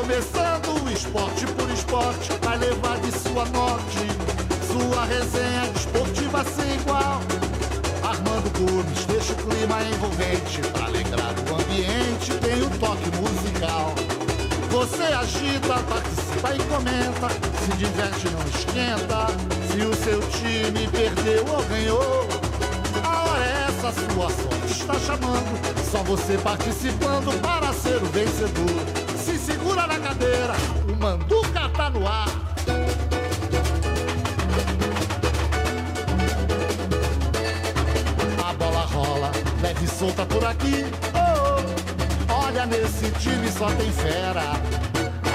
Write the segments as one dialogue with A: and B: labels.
A: começando o Esporte por Esporte, vai levar de sul a norte sua resenha esportiva sem igual. Armando Gomes deixa o clima envolvente, pra alegrar o ambiente tem o toque musical. Você agita, participa e comenta, se diverte, não esquenta, se o seu time perdeu ou ganhou. A hora é essa, sua sorte está chamando, só você participando para ser o vencedor. Se segura na cadeira, o Manduca tá no ar. A bola rola, leve e solta por aqui. Olha, nesse time só tem fera.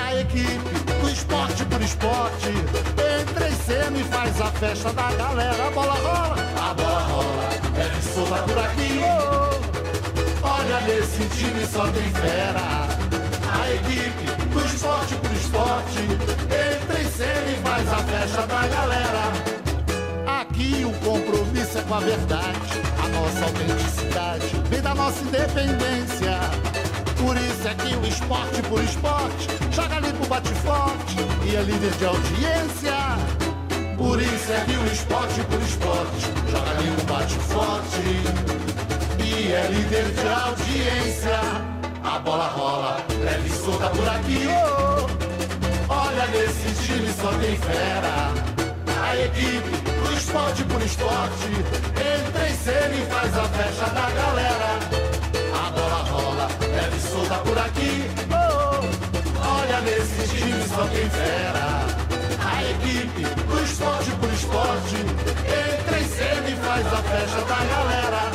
A: A equipe do Esporte por Esporte entra em cena e faz a festa da galera. A bola rola, leve e solta por aqui. Olha, nesse time só tem fera. A equipe do Esporte por Esporte entra em cena e faz a festa da galera. Aqui o compromisso é com a verdade, a nossa autenticidade vem da nossa independência. Por isso é que o Esporte por Esporte joga limpo, bate forte e é líder de audiência. Por isso é que o Esporte por Esporte joga limpo, bate forte e é líder de audiência. A bola rola, leve e solta por aqui. Olha, nesse time só tem fera. A equipe do Esporte por Esporte entra em cena e faz a festa da galera. A bola rola, leve e solta por aqui. Olha, nesse time só tem fera. A equipe do Esporte por Esporte entra em cena e faz a festa da galera.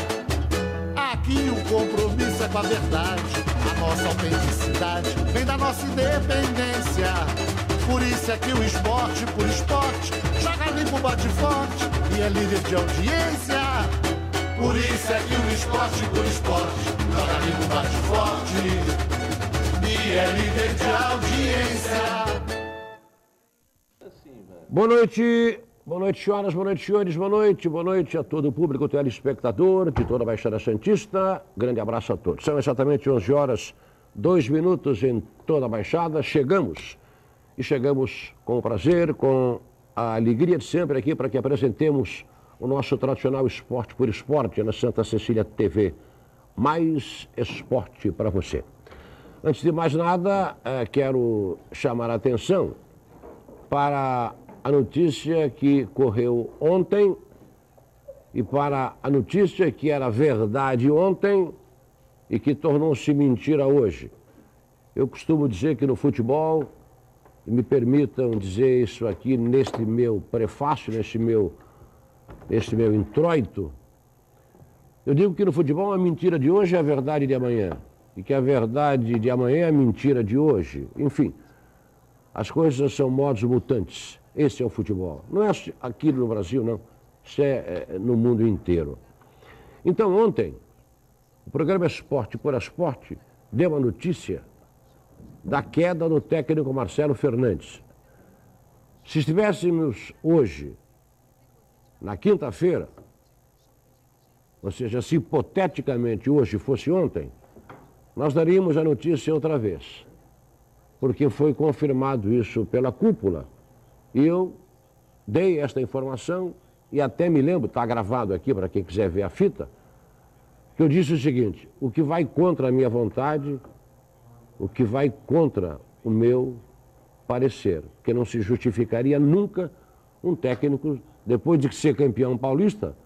A: Aqui o compromisso é com a verdade, a nossa autenticidade vem da nossa independência. Por isso é que o Esporte por Esporte joga limpo, bate forte e é líder de audiência. Por isso é que o Esporte por Esporte joga limpo, bate forte e é líder de audiência.
B: Boa noite, senhoras, boa noite, senhores, boa noite a todo o público telespectador de toda a Baixada Santista. Grande abraço a todos. São exatamente 11 horas, 2 minutos em toda a Baixada. Chegamos com prazer, com a alegria de sempre aqui para que apresentemos o nosso tradicional Esporte por Esporte na Santa Cecília TV. Mais esporte para você. Antes de mais nada, quero chamar a atenção para a notícia que correu ontem e para a notícia que era verdade ontem e que tornou-se mentira hoje. Eu costumo dizer que no futebol, e me permitam dizer isso aqui neste meu prefácio, neste meu introito, eu digo que no futebol a mentira de hoje é a verdade de amanhã e que a verdade de amanhã é a mentira de hoje. Enfim, as coisas são modos mutantes. Esse é o futebol. Não é aqui no Brasil, não. Isso é no mundo inteiro. Então, ontem, o programa Esporte por Esporte deu a notícia da queda do técnico Marcelo Fernandes. Se estivéssemos hoje, na quinta-feira, ou seja, se hipoteticamente hoje fosse ontem, nós daríamos a notícia outra vez. Porque foi confirmado isso pela cúpula. E eu dei esta informação e até me lembro, está gravado aqui para quem quiser ver a fita, que eu disse o seguinte: o que vai contra a minha vontade, o que vai contra o meu parecer, que não se justificaria nunca um técnico, depois de ser campeão paulista,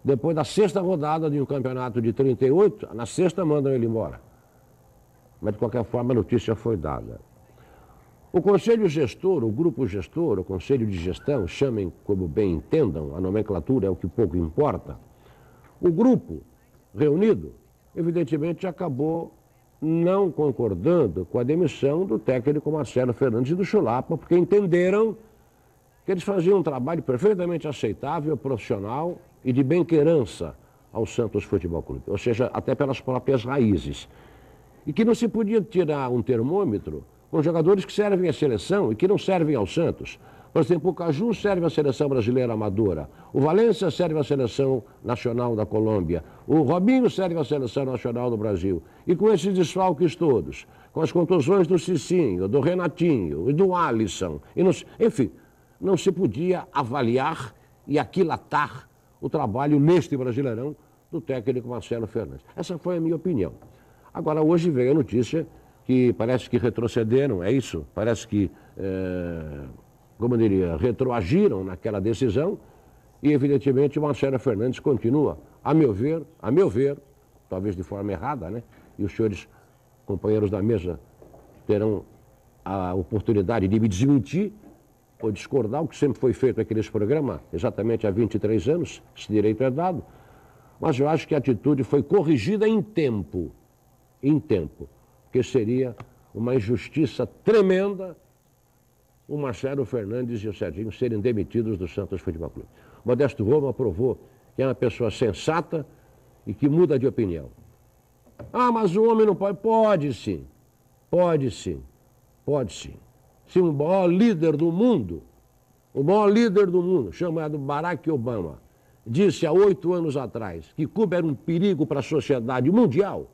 B: depois da sexta rodada de um campeonato de 38, na sexta mandam ele embora. Mas de qualquer forma a notícia foi dada. O conselho gestor, o grupo gestor, o conselho de gestão, chamem como bem entendam, a nomenclatura é o que pouco importa. O grupo reunido, evidentemente, acabou não concordando com a demissão do técnico Marcelo Fernandes e do Chulapa, porque entenderam que eles faziam um trabalho perfeitamente aceitável, profissional e de bem-querança ao Santos Futebol Clube, ou seja, até pelas próprias raízes. E que não se podia tirar um termômetro com jogadores que servem à seleção e que não servem ao Santos, Por exemplo, o Caju serve à seleção brasileira amadora, o Valência serve à seleção nacional da Colômbia, o Robinho serve à seleção nacional do Brasil. E com esses desfalques todos, com as contusões do Cicinho, do Renatinho e do Alisson, enfim, não se podia avaliar e aquilatar o trabalho neste Brasileirão do técnico Marcelo Fernandes. Essa foi a minha opinião. Agora, hoje veio a notícia que parece que retrocederam, é isso? Parece que, como eu diria, retroagiram naquela decisão e, evidentemente, o Marcelo Fernandes continua, a meu ver, talvez de forma errada, né? E os senhores companheiros da mesa terão a oportunidade de me desmentir ou discordar, o que sempre foi feito aqui nesse programa, exatamente há 23 anos, esse direito é dado. Mas eu acho que a atitude foi corrigida em tempo, porque seria uma injustiça tremenda o Marcelo Fernandes e o Serginho serem demitidos do Santos Futebol Clube. Modesto Roma provou que é uma pessoa sensata e que muda de opinião. Ah, mas o homem não pode. Pode sim, pode sim, pode sim. Se o maior líder do mundo, chamado Barack Obama, disse há 8 anos atrás que Cuba era um perigo para a sociedade mundial,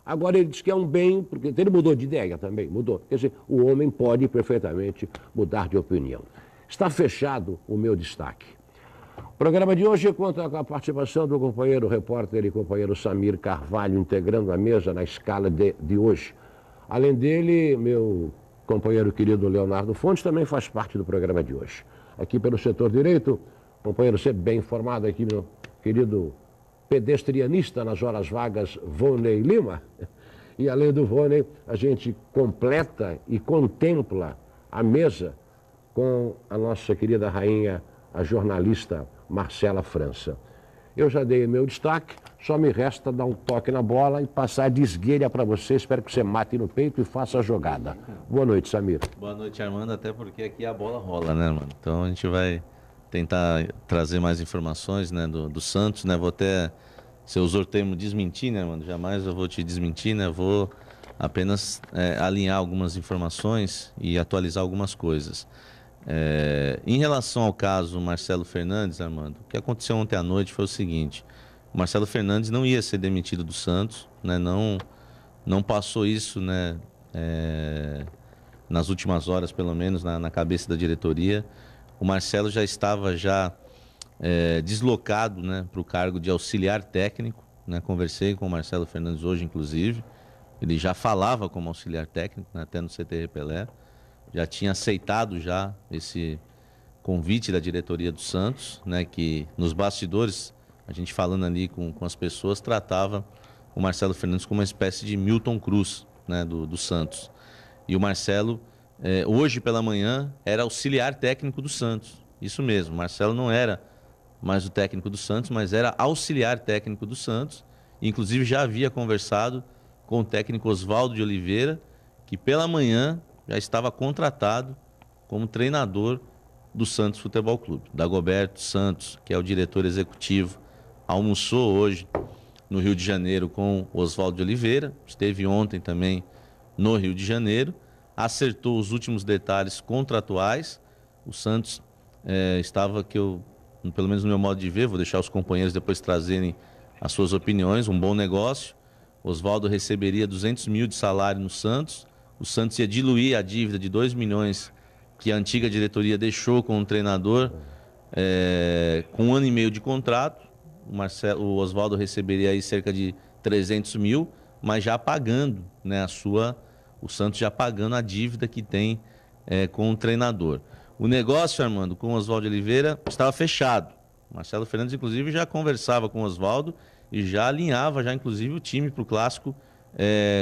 B: agora ele diz que é um bem, porque ele mudou de ideia também, mudou. Quer dizer, o homem pode perfeitamente mudar de opinião. Está fechado o meu destaque. O programa de hoje conta com a participação do companheiro repórter e companheiro Samir Carvalho, integrando a mesa na escala de hoje. Além dele, meu companheiro querido Leonardo Fontes também faz parte do programa de hoje. Aqui pelo setor direito, companheiro sempre bem informado aqui, meu querido pedestrianista nas horas vagas, Vonei Lima. E além do Vonei, a gente completa e contempla a mesa com a nossa querida rainha, a jornalista Marcela França. Eu já dei meu destaque, só me resta dar um toque na bola e passar de esguelha para você. Espero que você mate no peito e faça a jogada. Boa noite, Samir.
C: Boa noite, Armando, até porque aqui a bola rola, né, mano? Então a gente vai tentar trazer mais informações, né, do Santos, né? Vou até, você usou o termo desmentir, né, mano? Jamais eu vou te desmentir, né? Vou apenas alinhar algumas informações e atualizar algumas coisas. Em relação ao caso Marcelo Fernandes, Armando, o que aconteceu ontem à noite foi o seguinte: o Marcelo Fernandes não ia ser demitido do Santos, né? Não passou isso, né? Nas últimas horas, pelo menos, na cabeça da diretoria. O Marcelo já estava deslocado, né, para o cargo de auxiliar técnico, né? Conversei com o Marcelo Fernandes hoje, inclusive. Ele já falava como auxiliar técnico, né, até no CT Pelé. Já tinha aceitado já esse convite da diretoria do Santos, né, que nos bastidores, a gente falando ali com as pessoas, tratava o Marcelo Fernandes como uma espécie de Milton Cruz, né, do Santos. E o Marcelo, hoje pela manhã, era auxiliar técnico do Santos. Isso mesmo, o Marcelo não era mais o técnico do Santos, mas era auxiliar técnico do Santos. Inclusive já havia conversado com o técnico Oswaldo de Oliveira, que pela manhã já estava contratado como treinador do Santos Futebol Clube. Dagoberto Santos, que é o diretor executivo, almoçou hoje no Rio de Janeiro com o Oswaldo de Oliveira, esteve ontem também no Rio de Janeiro, acertou os últimos detalhes contratuais. O Santos estava, pelo menos no meu modo de ver, vou deixar os companheiros depois trazerem as suas opiniões, um bom negócio. Oswaldo receberia 200 mil de salário no Santos. O Santos ia diluir a dívida de 2 milhões que a antiga diretoria deixou com o treinador, com 1 ano e meio de contrato. O Oswaldo receberia aí cerca de 300 mil, mas já pagando, né, o Santos já pagando a dívida que tem com o treinador. O negócio, Armando, com o Oswaldo de Oliveira estava fechado. Marcelo Fernandes, inclusive, já conversava com o Oswaldo e já alinhava, inclusive, o time para o clássico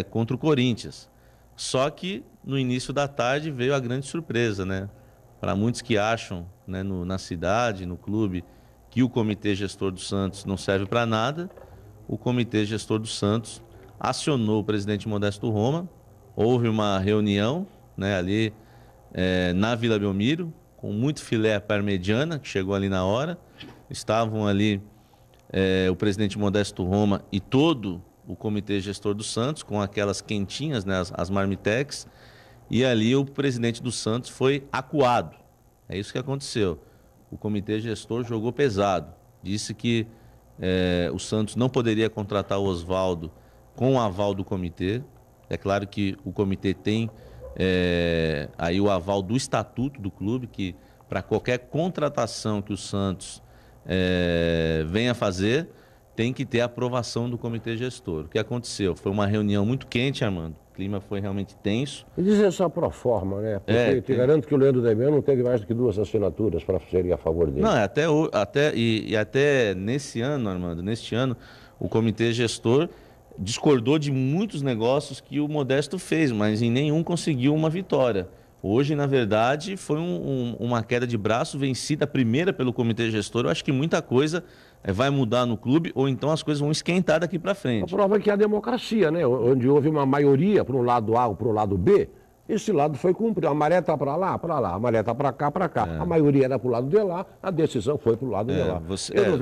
C: contra o Corinthians. Só que no início da tarde veio a grande surpresa, né? Para muitos que acham, né, na cidade, no clube, que o comitê gestor do Santos não serve para nada, o comitê gestor do Santos acionou o presidente Modesto Roma. Houve uma reunião, né, ali na Vila Belmiro, com muito filé parmegiana, que chegou ali na hora. Estavam ali o presidente Modesto Roma e todo o comitê gestor do Santos, com aquelas quentinhas, né, as marmitex, e ali o presidente do Santos foi acuado. É isso que aconteceu. O comitê gestor jogou pesado. Disse que o Santos não poderia contratar o Oswaldo com o aval do comitê. É claro que o comitê tem aí o aval do estatuto do clube, que para qualquer contratação que o Santos venha fazer, tem que ter a aprovação do comitê gestor. O que aconteceu? Foi uma reunião muito quente, Armando. O clima foi realmente tenso.
B: E dizer só pro forma, né? Porque te garanto que o Leandro Damião não teve mais do que 2 assinaturas para ser a favor dele.
C: Não, até nesse ano, Armando, neste ano, o comitê gestor discordou de muitos negócios que o Modesto fez, mas em nenhum conseguiu uma vitória. Hoje, na verdade, foi uma queda de braço vencida primeira pelo comitê gestor. Eu acho que muita coisa vai mudar no clube, ou então as coisas vão esquentar daqui para frente.
B: A prova é que é a democracia, né? Onde houve uma maioria para um lado A ou para o lado B, esse lado foi cumprido. A maré está para lá, a maré está para cá, para cá. A maioria era para o lado de lá, a decisão foi para o lado de lá. Eu não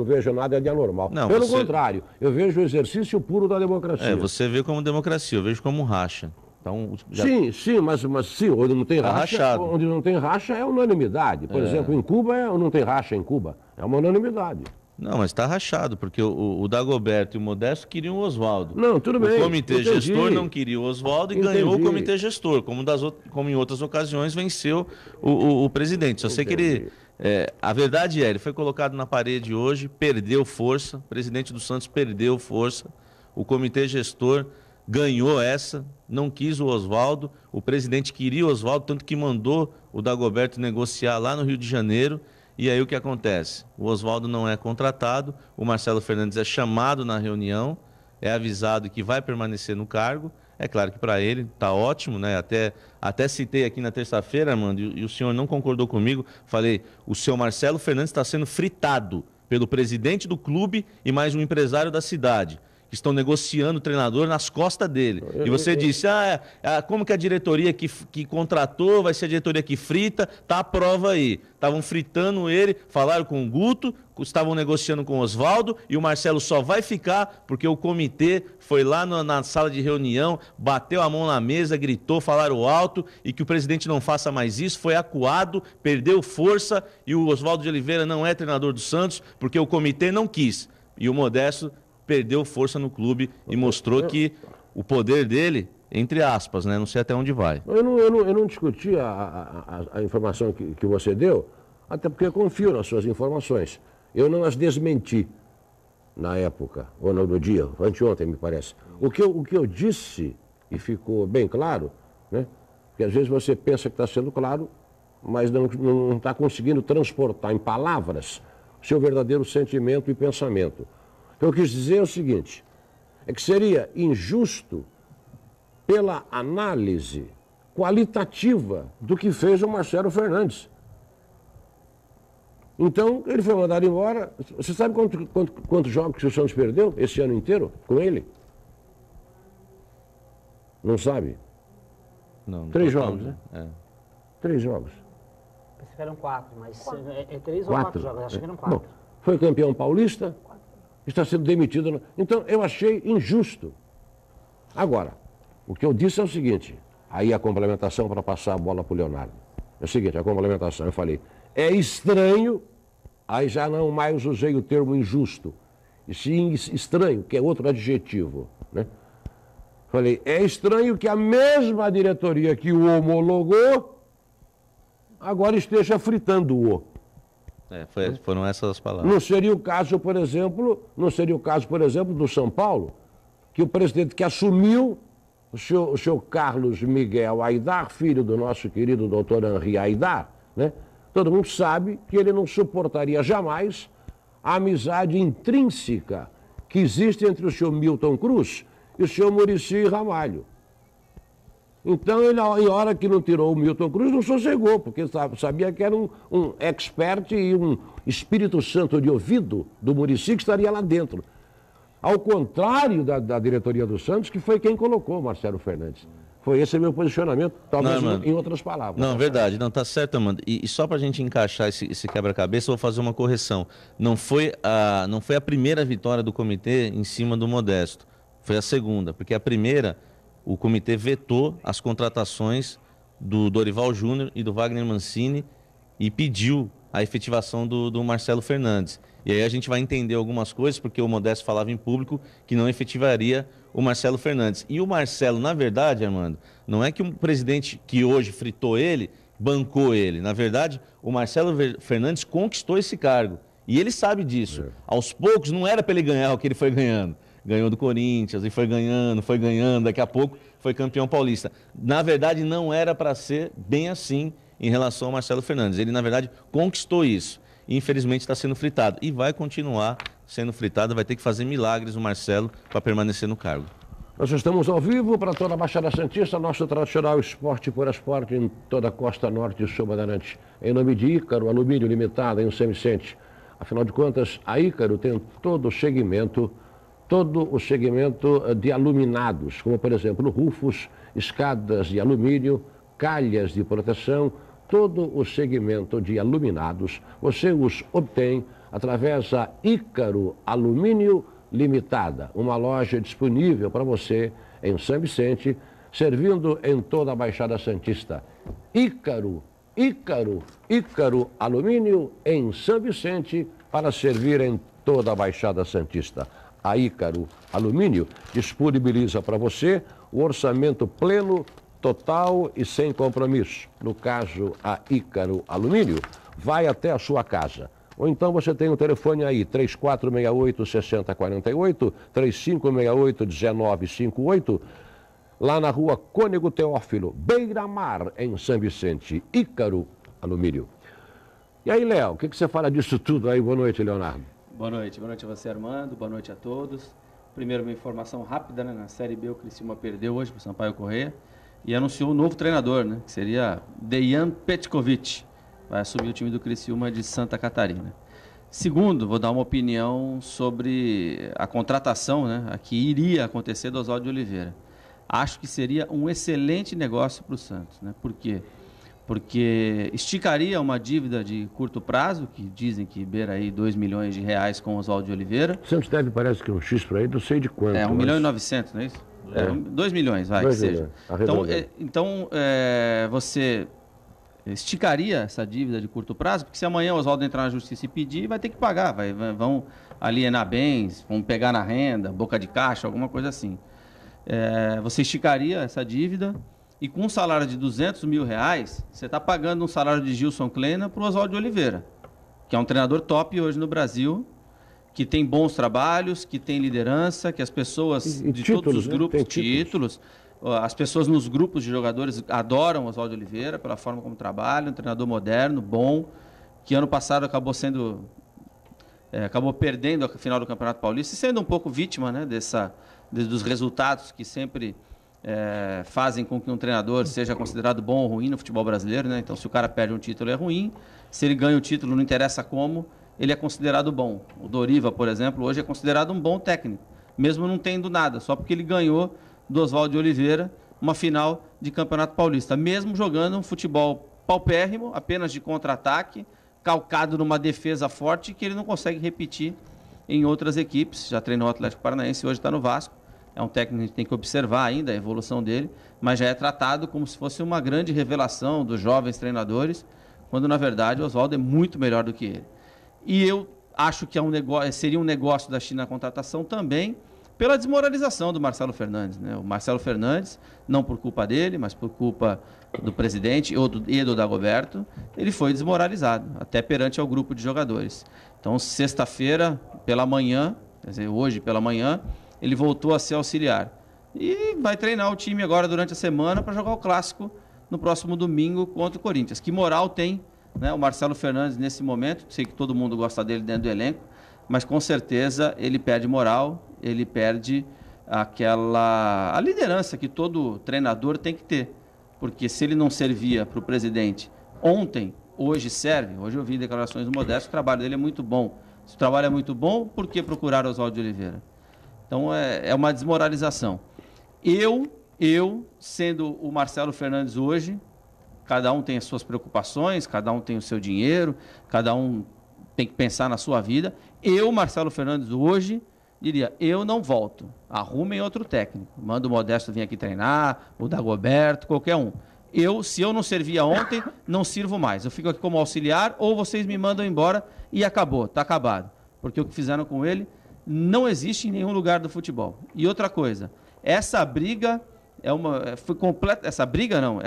B: vejo nada de anormal.
C: Não,
B: Pelo contrário, eu vejo o exercício puro da democracia.
C: Você vê como democracia, eu vejo como racha. Então,
B: Sim, mas sim, onde não tem racha, onde não tem racha é unanimidade. Por exemplo, em Cuba não tem racha em Cuba, é uma unanimidade.
C: Não, mas está rachado, porque o Dagoberto e o Modesto queriam o Oswaldo.
B: Não, tudo bem.
C: O comitê gestor não queria o Oswaldo e ganhou o comitê gestor, como em outras ocasiões venceu o presidente. Só sei que ele... a verdade ele foi colocado na parede hoje, perdeu força, o presidente do Santos perdeu força, o comitê gestor ganhou essa, não quis o Oswaldo, o presidente queria o Oswaldo, tanto que mandou o Dagoberto negociar lá no Rio de Janeiro, e aí o que acontece? O Oswaldo não é contratado, o Marcelo Fernandes é chamado na reunião, é avisado que vai permanecer no cargo, é claro que para ele está ótimo, né? Até citei aqui na terça-feira, Armando, e o senhor não concordou comigo, falei, o seu Marcelo Fernandes está sendo fritado pelo presidente do clube e mais um empresário da cidade, que estão negociando o treinador nas costas dele. E você disse, como que a diretoria que contratou vai ser a diretoria que frita? Tá a prova aí. Estavam fritando ele, falaram com o Guto, estavam negociando com o Oswaldo e o Marcelo só vai ficar porque o comitê foi lá na sala de reunião, bateu a mão na mesa, gritou, falaram alto e que o presidente não faça mais isso, foi acuado, perdeu força e o Oswaldo de Oliveira não é treinador do Santos porque o comitê não quis. E o Modesto perdeu força no clube e mostrou que o poder dele, entre aspas, né? Não sei até onde vai.
B: Eu não discuti a informação que você deu, até porque eu confio nas suas informações. Eu não as desmenti na época, ou no dia, anteontem me parece. O que eu disse, e ficou bem claro, né? Porque às vezes você pensa que está sendo claro, mas não está conseguindo transportar em palavras seu verdadeiro sentimento e pensamento. O que eu quis dizer é o seguinte, é que seria injusto pela análise qualitativa do que fez o Marcelo Fernandes. Então, ele foi mandado embora. Você sabe quantos jogos que o Santos perdeu esse ano inteiro com ele? Não sabe?
C: Não.
B: 3 jogos, né? 3 jogos.
D: Pensei que eram 4, mas 3 ou 4 jogos, acho que eram 4.
B: Bom, foi campeão paulista, está sendo demitido. Então, eu achei injusto. Agora, o que eu disse é o seguinte, aí a complementação para passar a bola para o Leonardo. É o seguinte, a complementação, eu falei, é estranho, aí já não mais usei o termo injusto, e sim estranho, que é outro adjetivo, né? Falei, é estranho que a mesma diretoria que o homologou, agora esteja fritando-o.
C: Foram essas as palavras.
B: Não seria o caso, por exemplo, do São Paulo, que o presidente que assumiu, o senhor Carlos Miguel Aidar, filho do nosso querido doutor Henri Aidar, né? Todo mundo sabe que ele não suportaria jamais a amizade intrínseca que existe entre o senhor Milton Cruz e o senhor Muricy Ramalho. Então, ele, em hora que não tirou o Milton Cruz, não sossegou, porque sabia que era um expert e um Espírito Santo de ouvido do Muricy que estaria lá dentro. Ao contrário da diretoria do Santos, que foi quem colocou o Marcelo Fernandes. Foi esse o meu posicionamento, talvez em outras palavras.
C: Não, verdade, não, tá certo, Amanda. E só para a gente encaixar esse quebra-cabeça, eu vou fazer uma correção. Não foi a primeira vitória do comitê em cima do Modesto, foi a segunda, porque a primeira... O comitê vetou as contratações do Dorival Júnior e do Wagner Mancini e pediu a efetivação do Marcelo Fernandes. E aí a gente vai entender algumas coisas, porque o Modesto falava em público que não efetivaria o Marcelo Fernandes. E o Marcelo, na verdade, Armando, não é que o presidente que hoje fritou ele, bancou ele. Na verdade, o Marcelo Fernandes conquistou esse cargo. E ele sabe disso. Aos poucos, não era para ele ganhar o que ele foi ganhando. Ganhou do Corinthians e foi ganhando, daqui a pouco foi campeão paulista. Na verdade, não era para ser bem assim em relação ao Marcelo Fernandes. Ele, na verdade, conquistou isso. E, infelizmente, está sendo fritado. E vai continuar sendo fritado, vai ter que fazer milagres o Marcelo para permanecer no cargo.
B: Nós estamos ao vivo para toda a Baixada Santista, nosso tradicional Esporte por Esporte em toda a costa norte e sul Bandeirante. Em nome de Ícaro Alumínio Limitada, em São Vicente. Afinal de contas, a Ícaro tem todo o segmento de aluminados, como, por exemplo, rufos, escadas de alumínio, calhas de proteção. Todo o segmento de aluminados você os obtém através da Ícaro Alumínio Limitada, uma loja disponível para você em São Vicente, servindo em toda a Baixada Santista. Ícaro Alumínio em São Vicente, para servir em toda a Baixada Santista. A Ícaro Alumínio disponibiliza para você o orçamento pleno, total e sem compromisso. No caso, a Ícaro Alumínio vai até a sua casa. Ou então você tem o telefone aí, 3468-6048, 3568-1958, lá na rua Cônego Teófilo, Beira-Mar, em São Vicente. Ícaro Alumínio. E aí, Léo, o que você fala disso tudo aí? Boa noite, Leonardo.
E: Boa noite a você, Armando, boa noite a todos. Primeiro, uma informação rápida, né? Na Série B, o Criciúma perdeu hoje para o Sampaio Corrêa e anunciou um novo treinador, né? Que seria Dejan Petkovic, vai assumir o time do Criciúma de Santa Catarina. Segundo, vou dar uma opinião sobre a contratação, né? A que iria acontecer do Oswaldo de Oliveira. Acho que seria um excelente negócio para o Santos, né? Por quê? Porque esticaria uma dívida de curto prazo, que dizem que beira aí 2 milhões de reais com o Oswaldo de Oliveira.
B: O Santos deve, parece que um X para aí, não sei de quanto.
E: 1 milhão e 900, não é isso? 2 milhões, vai, 2 que seja. Então, você esticaria essa dívida de curto prazo, porque se amanhã o Oswaldo entrar na justiça e pedir, vai ter que pagar, vão alienar bens, vão pegar na renda, boca de caixa, alguma coisa assim. Você esticaria essa dívida e com um salário de 200 mil reais, você está pagando um salário de Gilson Kleina para o Oswaldo de Oliveira, que é um treinador top hoje no Brasil, que tem bons trabalhos, que tem liderança, que as pessoas de títulos, todos os grupos, né? títulos, as pessoas nos grupos de jogadores adoram o Oswaldo de Oliveira pela forma como trabalha, um treinador moderno, bom, que ano passado acabou perdendo a final do Campeonato Paulista e sendo um pouco vítima, né, dos resultados que sempre fazem com que um treinador seja considerado bom ou ruim no futebol brasileiro, né? Então, se o cara perde um título é ruim, se ele ganha o título, não interessa como, ele é considerado bom. O Doriva, por exemplo, hoje é considerado um bom técnico, mesmo não tendo nada, só porque ele ganhou do Oswaldo de Oliveira uma final de Campeonato Paulista, mesmo jogando um futebol paupérrimo, apenas de contra-ataque, calcado numa defesa forte que ele não consegue repetir em outras equipes. Já treinou o Atlético Paranaense e hoje está no Vasco. É um técnico que a gente tem que observar ainda a evolução dele, mas já é tratado como se fosse uma grande revelação dos jovens treinadores, quando na verdade o Oswaldo é muito melhor do que ele. E eu acho que seria um negócio da China a contratação também pela desmoralização do Marcelo Fernandes, né? O Marcelo Fernandes, não por culpa dele, mas por culpa do presidente e do Dagoberto, ele foi desmoralizado, até perante ao grupo de jogadores. Então, sexta-feira pela manhã, quer dizer, hoje pela manhã, ele voltou a ser auxiliar. E vai treinar o time agora durante a semana para jogar o Clássico no próximo domingo contra o Corinthians. Que moral tem, né, o Marcelo Fernandes nesse momento? Sei que todo mundo gosta dele dentro do elenco, mas com certeza ele perde moral, ele perde a liderança que todo treinador tem que ter. Porque se ele não servia para o presidente ontem, hoje serve. Hoje eu vi declarações do Modesto, o trabalho dele é muito bom. Se o trabalho é muito bom, por que procurar Oswaldo de Oliveira? Então, é uma desmoralização. Eu, sendo o Marcelo Fernandes hoje, cada um tem as suas preocupações, cada um tem o seu dinheiro, cada um tem que pensar na sua vida. Eu, Marcelo Fernandes, hoje, diria, eu não volto. Arrumem outro técnico. Manda o Modesto vir aqui treinar, o Dagoberto, qualquer um. se eu não servia ontem, não sirvo mais. Eu fico aqui como auxiliar ou vocês me mandam embora e acabou, está acabado. Porque o que fizeram com ele não existe em nenhum lugar do futebol. E outra coisa, essa briga foi completa. Essa briga não,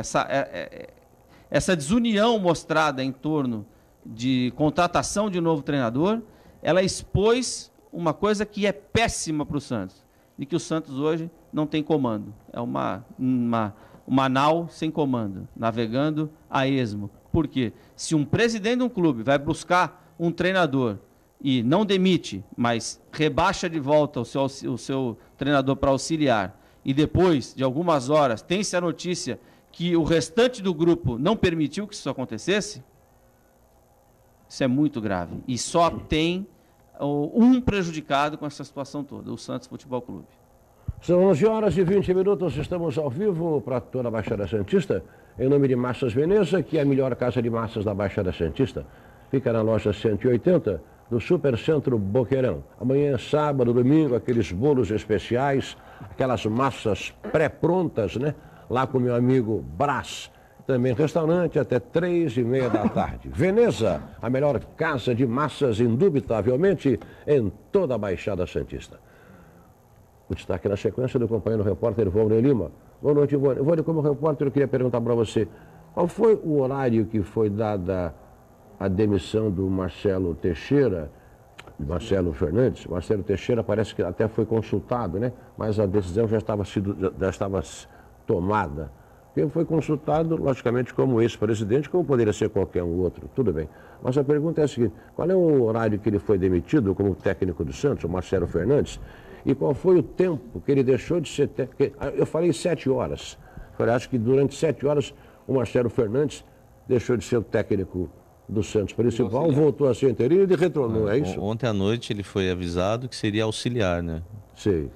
E: essa desunião mostrada em torno de contratação de um novo treinador, ela expôs uma coisa que é péssima para o Santos, e que o Santos hoje não tem comando. É uma nau sem comando, navegando a esmo. Por quê? Se um presidente de um clube vai buscar um treinador e não demite, mas rebaixa de volta o seu treinador para auxiliar, e depois de algumas horas tem-se a notícia que o restante do grupo não permitiu que isso acontecesse, isso é muito grave. E só tem um prejudicado com essa situação toda, o Santos Futebol Clube.
B: São 11h20, estamos ao vivo para toda a Baixada Santista, em nome de Massas Veneza, que é a melhor casa de massas da Baixada Santista. Fica na loja 180 do Supercentro Boqueirão. Amanhã é sábado, domingo, aqueles bolos especiais, aquelas massas pré-prontas, né? Lá com meu amigo Brás. Também restaurante até 3h30 da tarde. Veneza, a melhor casa de massas, indubitavelmente, em toda a Baixada Santista. O destaque na sequência do companheiro repórter Ivone Lima. Boa noite, Ivone. Ivone, como repórter, eu queria perguntar para você, qual foi o horário que foi dada a demissão do Marcelo Teixeira, Marcelo Fernandes? Marcelo Teixeira parece que até foi consultado, né? Mas a decisão já estava tomada. Ele foi consultado, logicamente, como ex-presidente, como poderia ser qualquer um outro, tudo bem. Mas a pergunta é a seguinte, qual é o horário que ele foi demitido como técnico do Santos, o Marcelo Fernandes, e qual foi o tempo que ele deixou de ser técnico? Eu falei 7 horas. Eu acho que durante 7 horas o Marcelo Fernandes deixou de ser o técnico do Santos principal, voltou a ser interino e retornou, é isso?
C: Ontem à noite ele foi avisado que seria auxiliar, né?
B: Sim.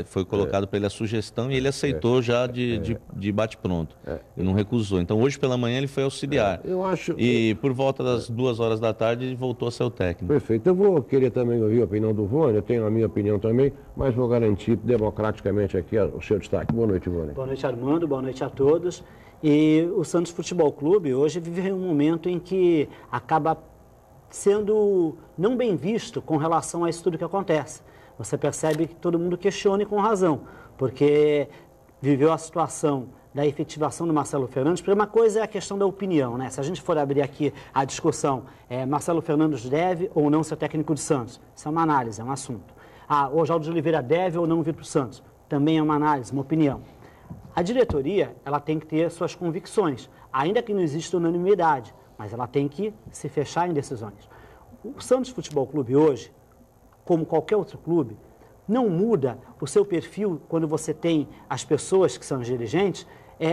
C: Foi colocado para ele a sugestão e ele aceitou já de bate-pronto. E não recusou. Então hoje pela manhã ele foi auxiliar.
B: Eu acho.
C: E por volta das 2 horas da tarde ele voltou a ser o técnico.
B: Perfeito. Eu vou querer também ouvir a opinião do Ivone, eu tenho a minha opinião também, mas vou garantir democraticamente aqui o seu destaque. Boa noite, Ivone.
D: Boa noite, Armando. Boa noite a todos. E o Santos Futebol Clube hoje vive um momento em que acaba sendo não bem visto com relação a isso tudo que acontece. Você percebe que todo mundo questiona e com razão, porque viveu a situação da efetivação do Marcelo Fernandes. Porque uma coisa é a questão da opinião, né? Se a gente for abrir aqui a discussão, Marcelo Fernandes deve ou não ser técnico do Santos? Isso é uma análise, é um assunto. O Oswaldo de Oliveira deve ou não vir para o Santos? Também é uma análise, uma opinião. A diretoria, ela tem que ter suas convicções, ainda que não exista unanimidade, mas ela tem que se fechar em decisões. O Santos Futebol Clube hoje, como qualquer outro clube, não muda o seu perfil quando você tem as pessoas que são os dirigentes,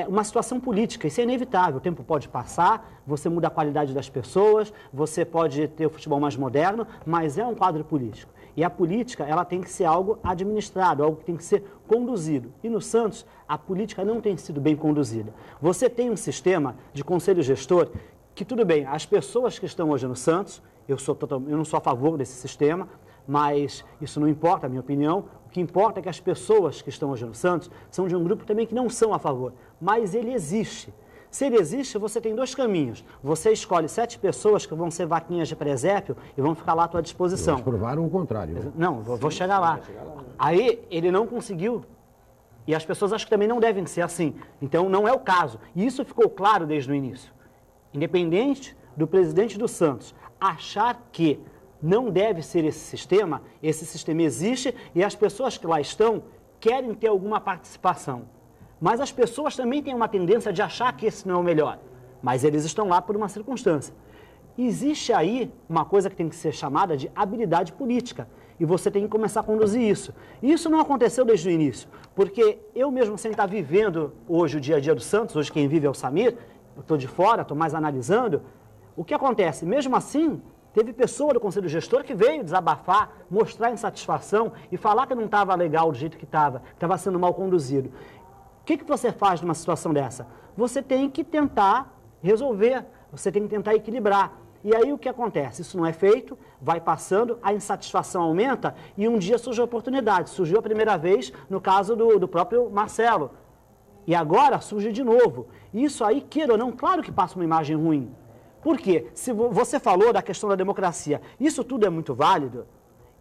D: uma situação política, isso é inevitável, o tempo pode passar, você muda a qualidade das pessoas, você pode ter o futebol mais moderno, mas é um quadro político. E a política, ela tem que ser algo administrado, algo que tem que ser conduzido. E no Santos, a política não tem sido bem conduzida. Você tem um sistema de conselho gestor que, tudo bem, as pessoas que estão hoje no Santos, eu não sou a favor desse sistema, mas isso não importa, a minha opinião. O que importa é que as pessoas que estão hoje no Santos são de um grupo também que não são a favor, mas ele existe. Se ele existe, você tem 2 caminhos. Você escolhe 7 pessoas que vão ser vaquinhas de presépio e vão ficar lá à tua disposição.
B: Eles provaram o contrário. Né?
D: Não, vou chegar lá. Aí ele não conseguiu. E as pessoas acham que também não devem ser assim. Então não é o caso. E isso ficou claro desde o início. Independente do presidente do Santos achar que não deve ser esse sistema existe e as pessoas que lá estão querem ter alguma participação. Mas as pessoas também têm uma tendência de achar que esse não é o melhor. Mas eles estão lá por uma circunstância. Existe aí uma coisa que tem que ser chamada de habilidade política. E você tem que começar a conduzir isso. E isso não aconteceu desde o início. Porque eu mesmo, sem estar vivendo hoje o dia a dia do Santos, hoje quem vive é o Samir, eu estou de fora, estou mais analisando, o que acontece? Mesmo assim, teve pessoa do Conselho Gestor que veio desabafar, mostrar insatisfação e falar que não estava legal do jeito que estava sendo mal conduzido. O que você faz numa situação dessa? Você tem que tentar resolver, você tem que tentar equilibrar. E aí o que acontece? Isso não é feito, vai passando, a insatisfação aumenta e um dia surge a oportunidade. Surgiu a primeira vez no caso do próprio Marcelo. E agora surge de novo. Isso aí, queira ou não, claro que passa uma imagem ruim. Por quê? Se você falou da questão da democracia, isso tudo é muito válido,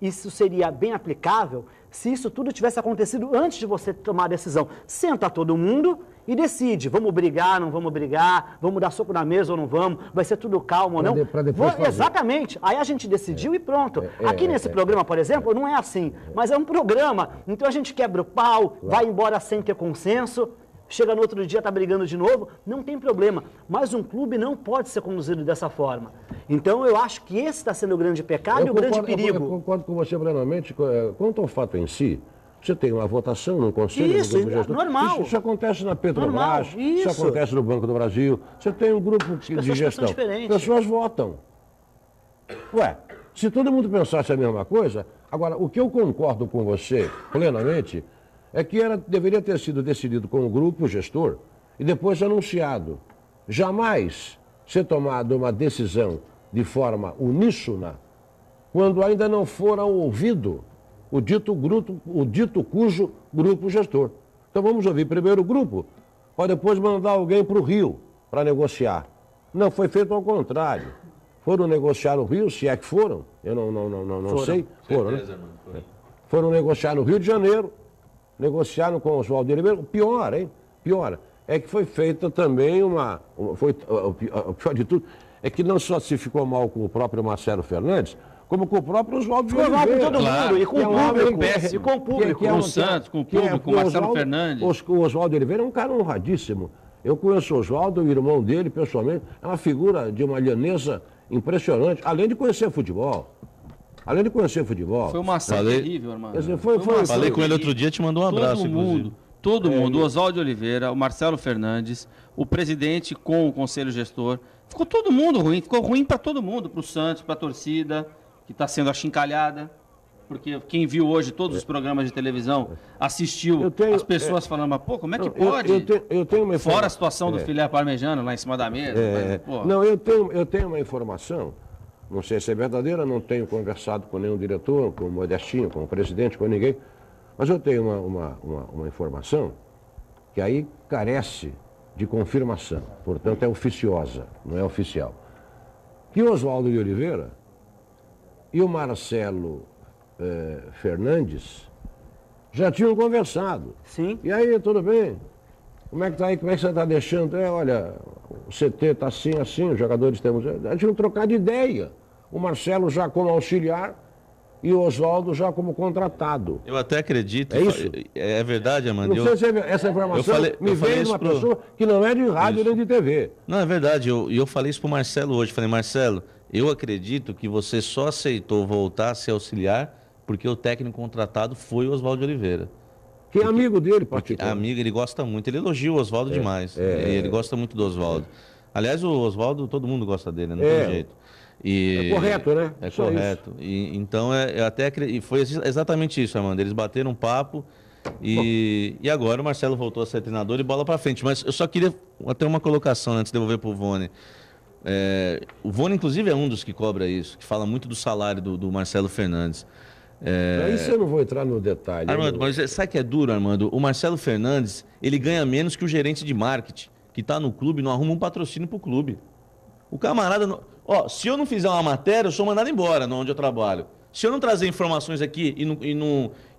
D: isso seria bem aplicável se isso tudo tivesse acontecido antes de você tomar a decisão. Senta todo mundo e decide, vamos brigar, não vamos brigar, vamos dar soco na mesa ou não vamos, vai ser tudo calmo ou não. Exatamente, aí a gente decidiu e pronto. Aqui nesse programa, por exemplo, não é assim, mas é um programa, então a gente quebra o pau, vai embora sem ter consenso, chega no outro dia, está brigando de novo, não tem problema. Mas um clube não pode ser conduzido dessa forma. Então, eu acho que esse está sendo o grande pecado e o grande perigo.
B: Eu concordo com você plenamente. Quanto ao fato em si, você tem uma votação no Conselho...
D: Isso, normal.
B: Isso acontece na Petrobras, isso acontece no Banco do Brasil. Você tem um grupo de gestão. As pessoas votam. Ué, se todo mundo pensasse a mesma coisa... Agora, o que eu concordo com você plenamente... é que deveria ter sido decidido com o grupo gestor e depois anunciado. Jamais ser tomada uma decisão de forma uníssona quando ainda não fora ouvido o dito cujo grupo gestor. Então vamos ouvir primeiro o grupo, para depois mandar alguém para o Rio para negociar. Não, foi feito ao contrário. Foram negociar no Rio, se é que foram, eu não sei. Foram, né? Foram negociar no Rio de Janeiro, negociaram com o Oswaldo de Oliveira. Pior, hein? Pior. É que foi feita também o pior de tudo é que não só se ficou mal com o próprio Marcelo Fernandes, como com o próprio Oswaldo de Oliveira.
D: Com todo mundo, e com o público.
E: E com o público, com o Santos, com o público, com o Marcelo Fernandes.
B: O Oswaldo de Oliveira é um cara honradíssimo. Eu conheço o Oswaldo, o irmão dele, pessoalmente. É uma figura de uma lhaneza impressionante, além de conhecer futebol.
E: Foi uma ação terrível, irmão.
C: Falei com ele outro dia, te mandou um abraço.
E: Todo mundo, o Oswaldo de Oliveira, o Marcelo Fernandes, o presidente com o conselho gestor. Ficou todo mundo ruim, ficou ruim para todo mundo, para o Santos, para a torcida, que está sendo achincalhada. Porque quem viu hoje todos os programas de televisão assistiu as pessoas falando, mas pô, como é que pode?
B: Eu tenho uma informação.
E: Fora a situação do filé parmejano lá em cima da mesa.
B: Não, eu tenho uma informação. Não sei se é verdadeira, não tenho conversado com nenhum diretor, com o Modestinho, com o presidente, com ninguém, mas eu tenho uma informação que aí carece de confirmação, portanto é oficiosa, não é oficial. Que o Oswaldo de Oliveira e o Marcelo Fernandes já tinham conversado.
D: Sim.
B: E aí, tudo bem? Como é que está aí? Como é que você está deixando? Olha, o CT está assim, os jogadores temos... Já tinham trocado ideia. O Marcelo já como auxiliar e o Oswaldo já como contratado.
C: Eu até acredito.
B: É isso?
C: É verdade, Armando.
B: Não sei se essa informação me veio de uma pessoa que não é de rádio nem de TV.
C: Não, é verdade. Eu falei isso para o Marcelo hoje. Falei, Marcelo, eu acredito que você só aceitou voltar a ser auxiliar porque o técnico contratado foi o Oswaldo de Oliveira.
B: Que é amigo dele, particular.
C: Amigo, ele gosta muito. Ele elogia o Oswaldo demais. Ele gosta muito do Oswaldo. Aliás, o Oswaldo, todo mundo gosta dele, não tem jeito.
B: É correto, né?
C: É só correto. Então, eu até acredito. E foi exatamente isso, Armando. Eles bateram um papo e agora o Marcelo voltou a ser treinador e bola para frente. Mas eu só queria até uma colocação antes de devolver para o Vone. O Vone, inclusive, é um dos que cobra isso, que fala muito do salário do Marcelo Fernandes.
B: Isso eu não vou entrar no detalhe.
C: Armando, mas sabe que é duro, Armando? O Marcelo Fernandes, ele ganha menos que o gerente de marketing, que está no clube, não arruma um patrocínio para o clube. O camarada... se eu não fizer uma matéria, eu sou mandado embora onde eu trabalho. Se eu não trazer informações aqui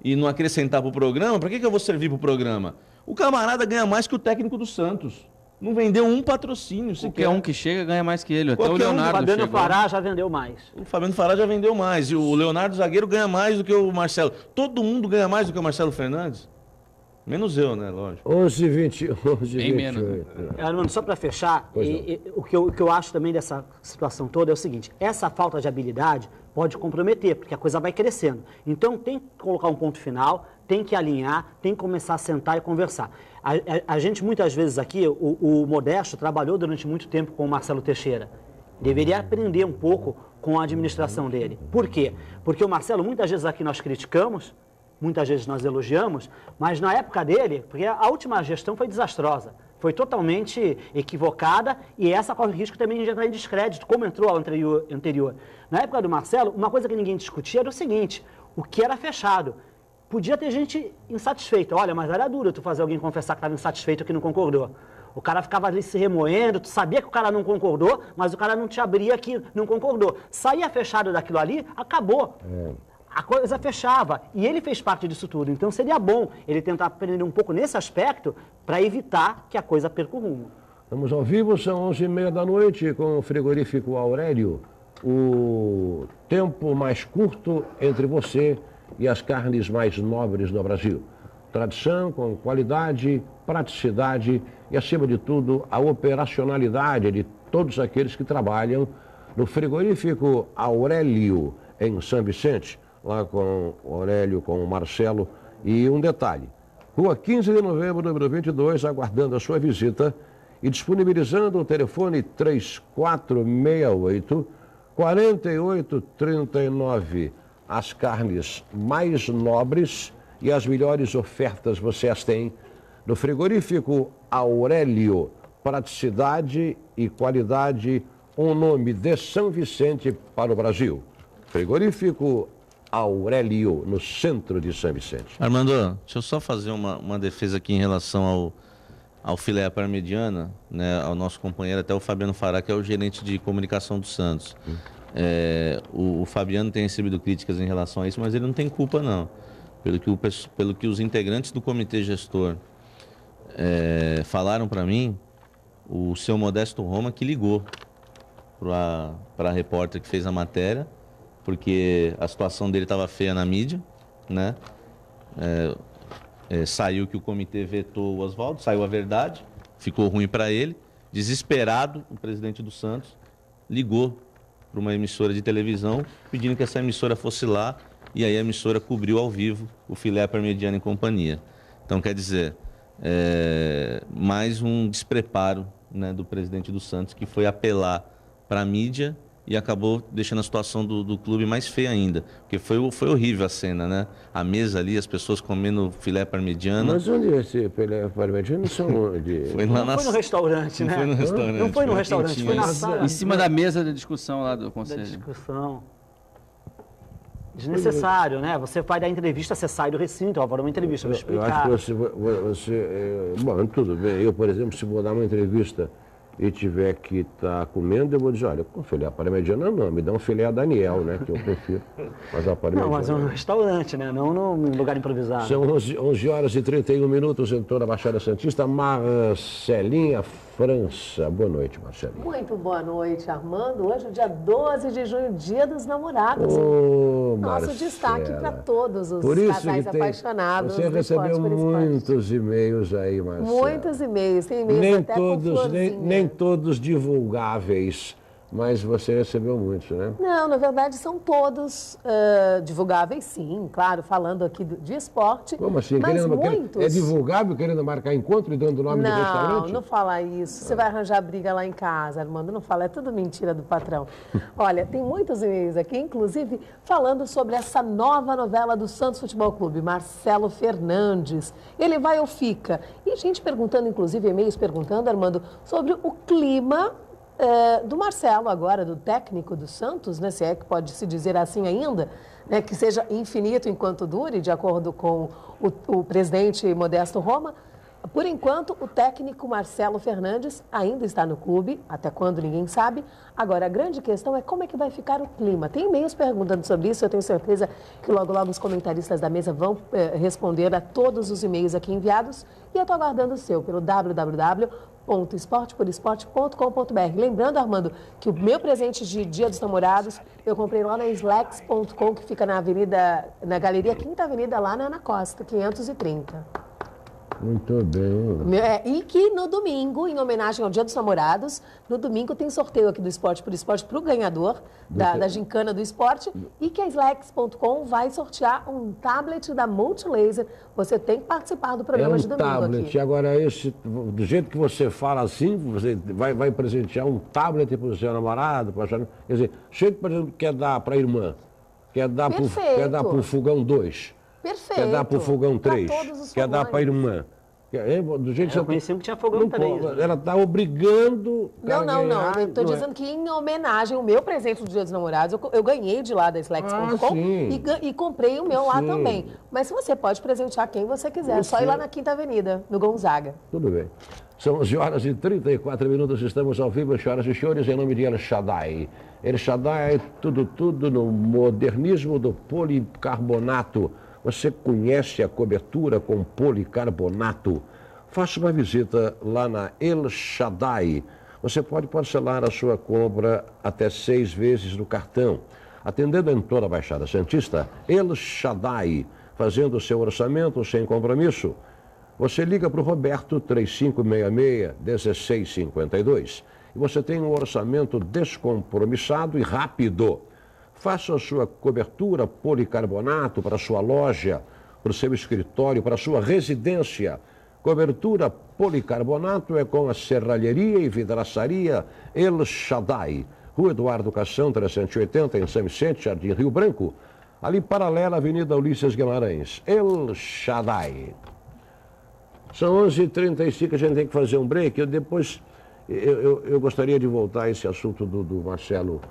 C: e não acrescentar para o programa, para que eu vou servir para o programa? O camarada ganha mais que o técnico do Santos. Não vendeu um patrocínio sequer.
E: Qualquer um que chega ganha mais que ele. Até o Leonardo
D: O Fabiano Fará já vendeu mais.
C: O Fabiano Fará já vendeu mais. E o Leonardo Zagueiro ganha mais do que o Marcelo. Todo mundo ganha mais do que o Marcelo Fernandes. Menos eu, né? Lógico.
B: 11h20, 11h28.
E: Bem menos.
D: Armando, só para fechar, o que eu acho também dessa situação toda é o seguinte: essa falta de habilidade pode comprometer, porque a coisa vai crescendo. Então tem que colocar um ponto final, tem que alinhar, tem que começar a sentar e conversar. A gente muitas vezes aqui, o Modesto trabalhou durante muito tempo com o Marcelo Teixeira. Deveria aprender um pouco com a administração dele. Por quê? Porque o Marcelo, muitas vezes aqui nós criticamos, muitas vezes nós elogiamos, mas na época dele, porque a última gestão foi desastrosa, foi totalmente equivocada e essa corre o risco também de entrar em descrédito, como entrou a anterior. Na época do Marcelo, uma coisa que ninguém discutia era o seguinte: o que era fechado. Podia ter gente insatisfeita. Olha, mas era duro tu fazer alguém confessar que estava insatisfeito, que não concordou. O cara ficava ali se remoendo, tu sabia que o cara não concordou, mas o cara não te abria que não concordou. Saía fechado daquilo ali, acabou. A coisa fechava. E ele fez parte disso tudo. Então seria bom ele tentar aprender um pouco nesse aspecto para evitar que a coisa perca o rumo.
B: Estamos ao vivo, são 11h30 da noite com o frigorífico Aurélio. O tempo mais curto entre você e as carnes mais nobres do Brasil. Tradição com qualidade, praticidade e, acima de tudo, a operacionalidade de todos aqueles que trabalham no frigorífico Aurélio, em São Vicente, lá com o Aurélio, com o Marcelo. E um detalhe, Rua 15 de Novembro, número 22, aguardando a sua visita e disponibilizando o telefone 3468-4839. As carnes mais nobres e as melhores ofertas você as tem no frigorífico Aurélio. Praticidade e qualidade, um nome de São Vicente para o Brasil. Frigorífico Aurélio, no centro de São Vicente.
C: Armando, deixa eu só fazer uma defesa aqui em relação ao filé parmegiana, né, ao nosso companheiro, até o Fabiano Fará, que é o gerente de comunicação do Santos. O Fabiano tem recebido críticas em relação a isso, mas ele não tem culpa, não. Pelo que os integrantes do comitê gestor falaram para mim, o seu Modesto Roma que ligou para a repórter que fez a matéria, porque a situação dele estava feia na mídia, né? Saiu que o comitê vetou o Oswaldo, saiu a verdade, ficou ruim para ele. Desesperado, o presidente do Santos ligou para uma emissora de televisão, pedindo que essa emissora fosse lá, e aí a emissora cobriu ao vivo o filé parmegiana em companhia. Então, quer dizer, mais um despreparo, né, do presidente do Santos, que foi apelar para a mídia e acabou deixando a situação do clube mais feia ainda. Porque foi horrível a cena, né? A mesa ali, as pessoas comendo filé parmegiana.
B: Mas onde esse filé parmegiana são onde?
C: Foi lá
D: Não foi no restaurante, né?
C: Foi no restaurante.
D: Não foi no restaurante, foi na sala.
E: Em cima da mesa da discussão lá do
D: Da
E: conselho.
D: discussão. Desnecessário, né? Você vai dar entrevista, você sai do recinto, ó, vou dar uma entrevista, vou
B: Eu
D: explicar.
B: acho que bom, tudo bem. Eu, por exemplo, se vou dar uma entrevista e tiver que estar comendo, eu vou dizer, olha, com filé parmegiana não, me dá um filé a Daniel, né, que eu prefiro. Mas a parmegiana...
D: Não, mas é um restaurante, né? Não num lugar improvisado.
B: São 11 horas e 31 minutos em toda a Baixada Santista. Marcelinha França. Boa noite, Marcelinha.
F: Muito boa noite, Armando. Hoje é o dia 12 de junho, Dia dos Namorados.
B: Ô,
F: Nosso
B: Marcela.
F: destaque para todos os
B: Por isso
F: casais
B: que
F: apaixonados.
B: Você
F: do
B: recebeu
F: esporte por esporte.
B: muitos e-mails aí, Marcela.
F: Muitos e-mails. Tem e-mails
B: Nem
F: até com
B: todos,
F: florzinha.
B: nem todos divulgáveis, mas você recebeu muitos, né?
F: Não, na verdade são todos divulgáveis, sim, claro, falando aqui de esporte.
B: Como assim?
F: Mas muitos...
B: É divulgável querendo marcar encontro e dando o nome do restaurante?
F: Não fala isso. Você vai arranjar briga lá em casa, Armando. Não fala, é tudo mentira do patrão. Olha, tem muitos e-mails aqui, inclusive falando sobre essa nova novela do Santos Futebol Clube, Marcelo Fernandes. Ele vai ou fica? E gente perguntando, inclusive e-mails perguntando, Armando, sobre o clima do Marcelo agora, do técnico do Santos, né, se é que pode se dizer assim ainda, né, que seja infinito enquanto dure, de acordo com o presidente Modesto Roma. Por enquanto, o técnico Marcelo Fernandes ainda está no clube, até quando ninguém sabe. Agora, a grande questão é como é que vai ficar o clima. Tem e-mails perguntando sobre isso, eu tenho certeza que logo os comentaristas da mesa vão responder a todos os e-mails aqui enviados. E eu estou aguardando o seu pelo www.esporteporosport.com.br. Lembrando, Armando, que o meu presente de Dia dos Namorados eu comprei lá na Slacks.com, que fica na Galeria Quinta Avenida, lá na Ana Costa, 530.
B: Muito bem.
F: E que no domingo, em homenagem ao Dia dos Namorados, no domingo tem sorteio aqui do Esporte por Esporte para o ganhador da gincana do esporte, e que a Slacks.com vai sortear um tablet da Multilaser. Você tem que participar do programa de domingo
B: tablet.
F: aqui.
B: Agora, do jeito que você fala assim, você vai presentear um tablet para o seu namorado, quer dizer, chega, por exemplo, quer dar para a irmã, quer dar para o fogão 2.
F: Perfeito.
B: Quer dar para o fogão 3, quer dar para a irmã. Do jeito que
D: Eu conheci um que tinha fogão também.
B: Ela está obrigando...
F: Não. Eu estou dizendo que em homenagem ao meu presente do Dia dos Namorados, eu ganhei de lá da Slex.com e comprei o meu lá também. Mas você pode presentear quem você quiser. É só ir lá na Quinta Avenida, no Gonzaga.
B: Tudo bem. São 11h34, estamos ao vivo, senhoras e senhores, em nome de El Shaddai. El Shaddai é tudo no modernismo do policarbonato. Você conhece a cobertura com policarbonato? Faça uma visita lá na El Shaddai. Você pode parcelar a sua compra até 6 vezes no cartão. Atendendo em toda a Baixada Santista, El Shaddai, fazendo o seu orçamento sem compromisso. Você liga para o Roberto 3566-1652 e você tem um orçamento descompromissado e rápido. Faça a sua cobertura policarbonato para a sua loja, para o seu escritório, para a sua residência. Cobertura policarbonato é com a serralheria e vidraçaria El Shaddai. Rua Eduardo Cação, 380, em São Vicente, Jardim Rio Branco. Ali paralela à Avenida Ulisses Guimarães. El Shaddai. São 11h35, a gente tem que fazer um break. Eu gostaria de voltar a esse assunto do Marcelo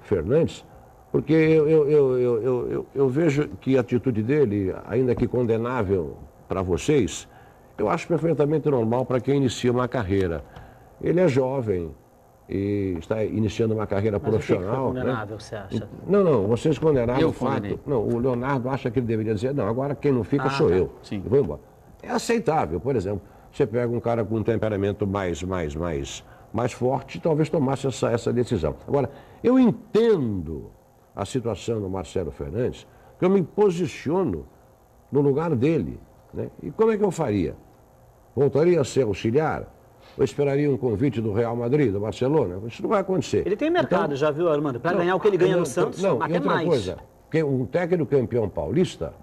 B: Fernandes, porque eu vejo que a atitude dele, ainda que condenável para vocês, eu acho perfeitamente normal para quem inicia uma carreira. Ele é jovem e está iniciando uma carreira profissional.
D: Mas condenável, você acha?
B: Não, vocês condenaram o fato. Não, o Leonardo acha que ele deveria dizer, não, agora quem não fica sou eu.
E: Sim.
B: Eu vou embora. É aceitável, por exemplo, você pega um cara com um temperamento mais forte, talvez tomasse essa decisão. Agora, eu entendo a situação do Marcelo Fernandes, que eu me posiciono no lugar dele, né? E como é que eu faria? Voltaria a ser auxiliar? Ou esperaria um convite do Real Madrid, do Barcelona? Isso não vai acontecer.
D: Ele tem mercado, então, já viu, Armando? Para ganhar o que ele ganha no Santos, até mais.
B: Coisa, um técnico campeão paulista...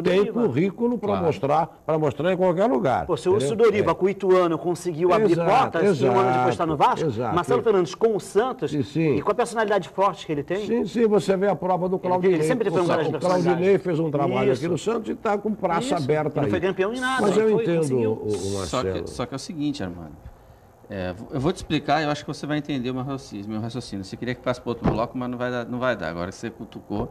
B: tem currículo para mostrar em qualquer lugar.
D: Pô, se o Doriva com o Ituano conseguiu abrir portas e um ano depois está no Vasco, Marcelo Fernandes com o Santos e com a personalidade forte que ele tem.
B: Sim, você vê a prova do Claudinei.
D: Ele sempre foi um grande personagem.
B: O Claudinei fez um trabalho aqui no Santos e está com praça aberta aí.
D: Não foi campeão em nada.
B: Mas eu entendo o Marcelo.
E: Só que é o seguinte, Armando. Eu vou te explicar, eu acho que você vai entender o meu raciocínio. Você queria que passe para outro bloco, mas não vai dar. Agora você cutucou.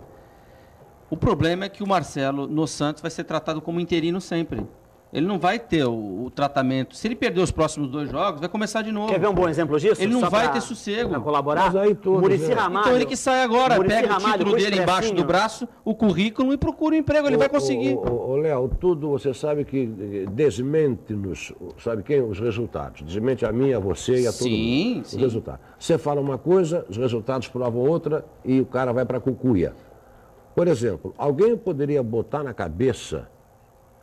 E: O problema é que o Marcelo, no Santos, vai ser tratado como interino sempre. Ele não vai ter o tratamento. Se ele perder os próximos 2 jogos, vai começar de novo.
D: Quer ver um bom exemplo disso?
E: Ele não vai ter sossego.
D: Para colaborar?
B: Mas aí todos,
D: Muricy Ramalho.
E: Então ele que sai agora,
D: Muricy
E: pega
D: Ramalho,
E: o título dele embaixo do braço, o currículo e procura um emprego. Ele vai conseguir.
B: Léo, tudo você sabe que desmente-nos, sabe quem? Os resultados. Desmente a mim, a você e a todo mundo. Os resultados. Você fala uma coisa, os resultados provam outra e o cara vai para a cucuia. Por exemplo, alguém poderia botar na cabeça,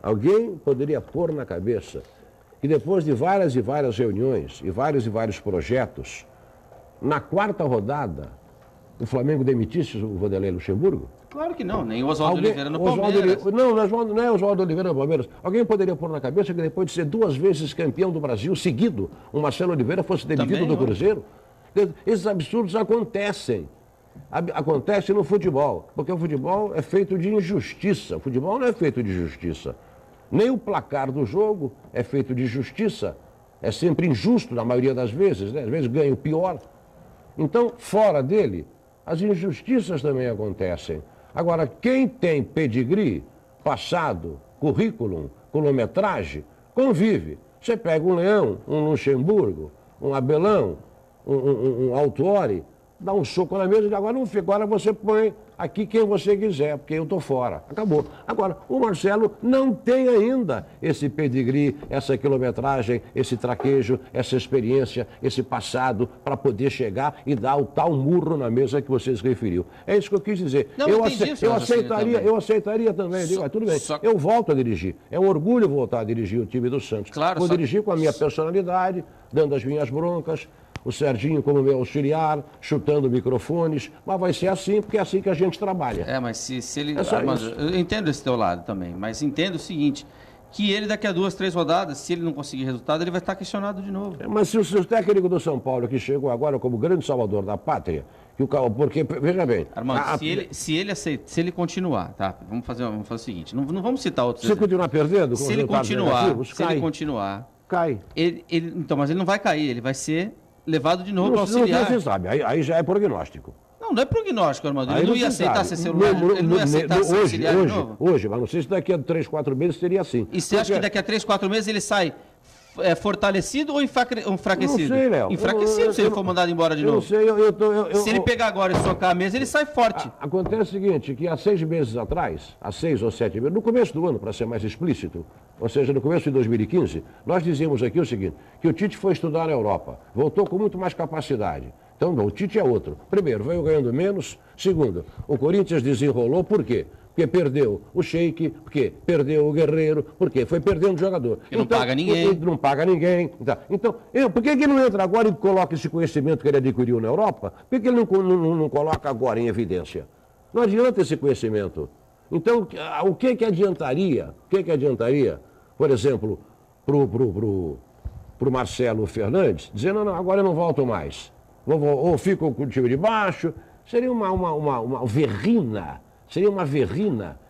B: alguém poderia pôr na cabeça que depois de várias e várias reuniões e vários projetos, na 4ª rodada, o Flamengo demitisse o Vanderlei Luxemburgo?
E: Claro que não, nem o Oswaldo Oliveira no Palmeiras.
B: Não é Oswaldo Oliveira no Palmeiras. Alguém poderia pôr na cabeça que depois de ser 2 vezes campeão do Brasil seguido, o Marcelo Oliveira fosse demitido do Cruzeiro? Esses absurdos acontecem. Acontece no futebol, porque o futebol é feito de injustiça. O futebol não é feito de justiça. Nem o placar do jogo é feito de justiça. É sempre injusto na maioria das vezes, né? Às vezes ganha o pior. Então, fora dele, as injustiças também acontecem. Agora, quem tem pedigree, passado, currículo, quilometragem, convive. Você pega um Leão, um Luxemburgo, um Abelão, um Autuori, dá um soco na mesa e agora não fica. Agora você põe aqui quem você quiser, porque eu estou fora. Acabou. Agora, o Marcelo não tem ainda esse pedigree, essa quilometragem, esse traquejo, essa experiência, esse passado, para poder chegar e dar o tal murro na mesa que você se referiu. É isso que eu quis dizer.
E: Não,
B: eu aceitaria também. Digo, tudo bem. Eu volto a dirigir. É um orgulho voltar a dirigir o time do Santos.
E: Claro,
B: vou dirigir com a minha personalidade, dando as minhas broncas, o Serginho como meu auxiliar, chutando microfones, mas vai ser assim, porque é assim que a gente trabalha.
E: Mas se ele... eu entendo esse teu lado também, mas entendo o seguinte, que ele daqui a 2, 3 rodadas, se ele não conseguir resultado, ele vai estar questionado de novo.
B: Mas se o técnico do São Paulo, que chegou agora como grande salvador da pátria, Porque, veja bem...
E: Armando, se ele continuar, tá? Vamos fazer o seguinte, não vamos citar outros
B: Se ele continuar perdendo, com
E: se ele continuar,
B: cai.
E: Então, mas ele não vai cair, ele vai ser levado de novo para
B: Não
E: auxiliar.
B: se sabe, aí já é prognóstico.
E: Não é prognóstico, Armando.
B: Aí
E: Ele não
B: você
E: ia aceitar
B: sabe.
E: ser celular, ele não ia aceitar ser auxiliar de novo.
B: Hoje, mas não sei se daqui a 3, 4 meses seria assim.
E: E você acha que daqui a 3, 4 meses ele sai fortalecido ou enfraquecido?
B: Não sei, Léo.
E: Enfraquecido se ele for mandado embora de novo.
B: Eu não sei,
E: se ele pegar agora e socar a mesa, ele sai forte.
B: Acontece o seguinte, que há 6 meses atrás, há 6 ou 7 meses, no começo do ano, para ser mais explícito, ou seja, no começo de 2015, nós dizíamos aqui o seguinte, que o Tite foi estudar na Europa, voltou com muito mais capacidade. Então, não, o Tite é outro. Primeiro, veio ganhando menos. Segundo, o Corinthians desenrolou, por quê? Porque perdeu o Sheik, porque perdeu o Guerreiro, porque foi perdendo jogador.
E: Porque não paga ninguém.
B: Não paga ninguém. Então, por que ele não entra agora e coloca esse conhecimento que ele adquiriu na Europa? Por que ele não coloca agora em evidência? Não adianta esse conhecimento. Então, o que adiantaria, por exemplo, pro Marcelo Fernandes, dizendo, não, agora eu não volto mais. Ou fico com o time de baixo. Seria uma verrina. Seria uma verrina.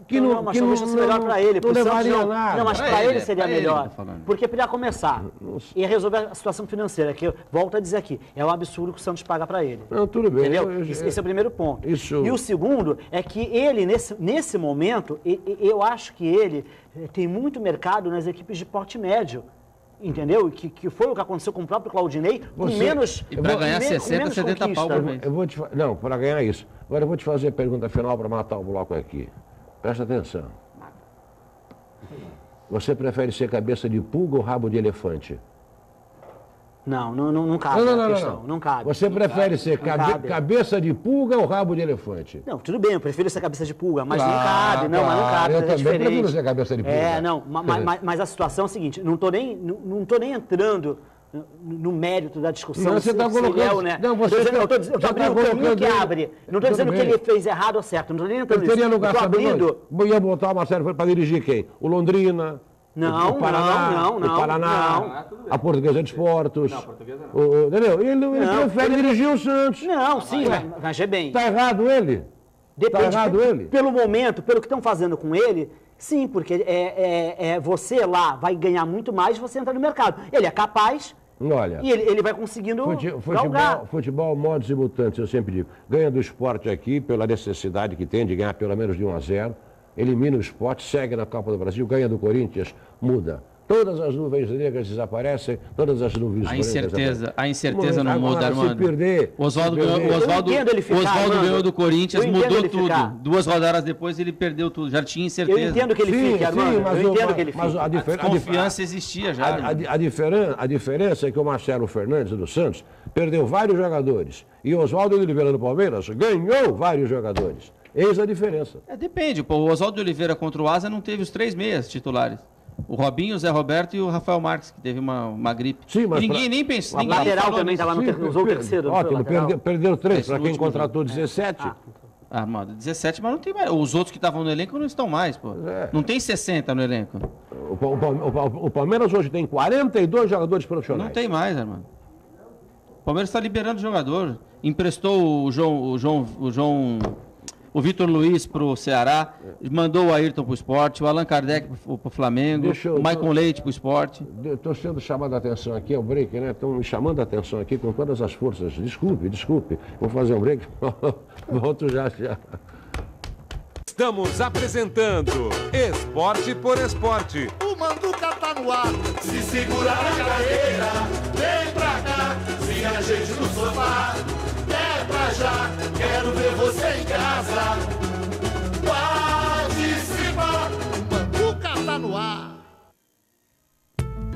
B: Que
D: mas talvez fosse melhor para ele.
B: Não levaria nada.
D: Não, mas para ele seria melhor. Porque para ele começar e resolver a situação financeira, que eu volto a dizer aqui, é um absurdo que o Santos paga para ele.
B: Não, tudo bem.
D: Entendeu? Esse é o primeiro ponto.
B: Isso...
D: E o segundo é que ele, nesse momento, eu acho que ele tem muito mercado nas equipes de porte médio. Entendeu? Que foi o que aconteceu com o próprio Claudinei, com menos...
E: E para ganhar 60, 70 pau por mês.
B: Não, para ganhar isso. Agora eu vou te fazer a pergunta final para matar o bloco aqui. Presta atenção. Você prefere ser cabeça de pulga ou rabo de elefante?
D: Não cabe a questão. Não cabe.
B: Você prefere ser cabeça de pulga ou rabo de elefante?
D: Não, tudo bem, eu prefiro ser cabeça de pulga, mas não cabe. Não, mas não cabe.
B: Eu também prefiro ser cabeça de pulga.
D: Mas a situação é a seguinte, não tô nem entrando no mérito da discussão.
B: Não, você está colocando...
D: né?
B: Não, você
D: eu estou abrindo o caminho que abre. Não estou dizendo que ele fez errado ou certo, não estou nem entrando nisso.
B: Teria lugar,
D: sabe onde?
B: Ia botar o Marcelo para dirigir quem? O Londrina...
D: Não,
B: o Paraná, a Portuguesa de Esportes. Não, a Portuguesa não. Entendeu? Ele prefere dirigir o Santos.
D: Não, sim, mas é bem.
B: Está errado ele?
D: Depende,
B: tá errado ele?
D: Pelo momento, pelo que estão fazendo com ele, sim, porque você lá vai ganhar muito mais se você entrar no mercado. Ele é capaz.
B: Olha,
D: e ele vai conseguindo
B: futebol, modos e mutantes, eu sempre digo. Ganha do esporte aqui pela necessidade que tem de ganhar pelo menos de 1-0. Elimina o esporte, segue na Copa do Brasil, ganha do Corinthians, muda. Todas as nuvens negras desaparecem, todas as nuvens brancas
E: A incerteza não muda, Armando. O Oswaldo ganhou do Corinthians, mudou tudo. 2 rodadas depois ele perdeu tudo, já tinha incerteza.
D: Eu entendo que ele fique, Armando, eu entendo que ele fique.
E: A confiança existia já.
B: A diferença é que o Marcelo Fernandes do Santos perdeu vários jogadores e o Oswaldo Oliveira do Palmeiras ganhou vários jogadores. Eis a diferença.
E: Depende, o Oswaldo Oliveira contra o Asa não teve os 3 meias titulares. O Robinho, o Zé Roberto e o Rafael Marques, que teve uma gripe.
B: Sim, mas
E: ninguém nem pensou.
D: O lateral também estava usou o terceiro.
B: Ótimo, perdeu 3, para quem contratou 17.
E: Mano, 17, mas não tem mais. Os outros que estavam no elenco não estão mais, pô. Não tem 60 no elenco.
B: O Palmeiras hoje tem 42 jogadores profissionais.
E: Não tem mais, Armando. O Palmeiras está liberando jogador. Emprestou o Vitor Luiz para o Ceará, mandou o Ayrton para o Sport, o Allan Kardec para o Flamengo, o Maicon Leite para o Sport.
B: Estou sendo chamado a atenção aqui, é o break, né? Estão me chamando a atenção aqui com todas as forças. Desculpe. Vou fazer um break. Volto já.
G: Estamos apresentando Esporte por Esporte.
A: O Manduca tá no ar. Se segurar na cadeira, vem pra cá. Se a gente no sofá. É pra já, quero ver você em casa. Participa, o Manduca tá no ar.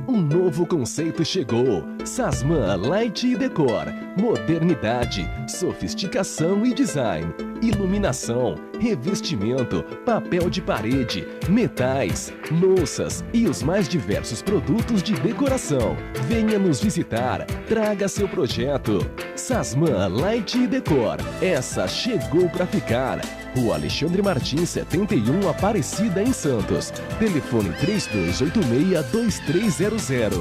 H: Um novo conceito chegou. Sasman Light Decor. Modernidade, sofisticação e design. Iluminação, revestimento, papel de parede, metais, louças e os mais diversos produtos de decoração. Venha nos visitar, traga seu projeto. Sasman Light Decor. Essa chegou para ficar. Rua Alexandre Martins, 71, Aparecida, em Santos. Telefone 3286-2300.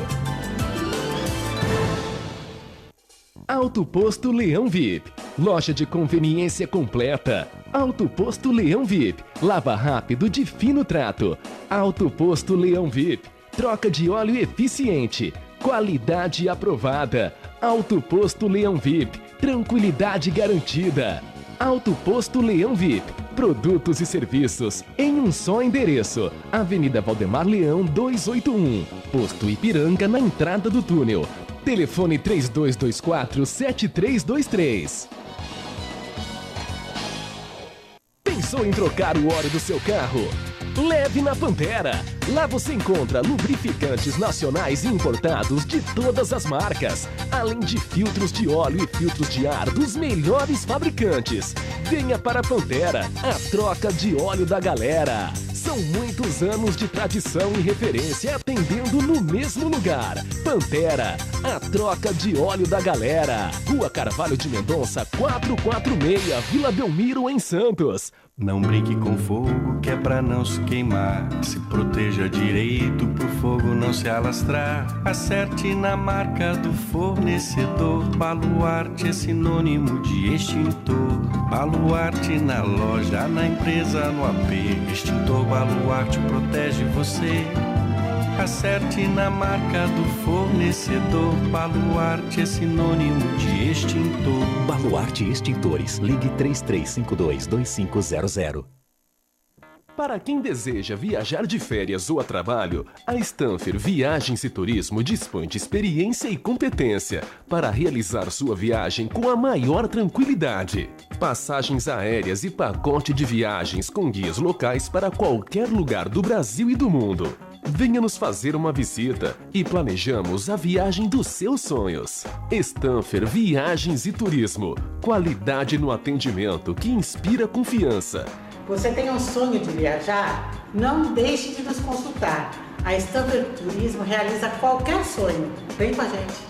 H: Auto Posto Leão VIP. Loja de conveniência completa. Auto Posto Leão VIP. Lava rápido de fino trato. Auto Posto Leão VIP. Troca de óleo eficiente. Qualidade aprovada. Auto Posto Leão VIP. Tranquilidade garantida. Auto Posto Leão VIP. Produtos e serviços em um só endereço. Avenida Valdemar Leão 281. Posto Ipiranga na entrada do túnel. Telefone 3224-7323. Pensou em trocar o óleo do seu carro? Leve na Pantera. Lá você encontra lubrificantes nacionais e importados de todas as marcas, além de filtros de óleo e filtros de ar dos melhores fabricantes. Venha para a Pantera, a troca de óleo da galera. São muitos anos de tradição e referência atendendo no mesmo lugar. Pantera, a troca de óleo da galera. Rua Carvalho de Mendonça, 446, Vila Belmiro, em Santos.
I: Não brinque com fogo, que é pra não se queimar. Se proteja direito pro fogo não se alastrar. Acerte na marca do fornecedor. Baluarte é sinônimo de extintor. Baluarte na loja, na empresa, no AP. Extintor Baluarte protege você. Acerte na marca do fornecedor. Baluarte é sinônimo de extintor.
J: Baluarte Extintores. Ligue 3352-2500.
H: Para quem deseja viajar de férias ou a trabalho, a Stanfer Viagens e Turismo dispõe de experiência e competência para realizar sua viagem com a maior tranquilidade. Passagens aéreas e pacote de viagens com guias locais para qualquer lugar do Brasil e do mundo. Venha nos fazer uma visita e planejamos a viagem dos seus sonhos. Stanfer Viagens e Turismo. Qualidade no atendimento que inspira confiança.
K: Você tem um sonho de viajar? Não deixe de nos consultar. A Stanfer Turismo realiza qualquer sonho. Vem com a gente.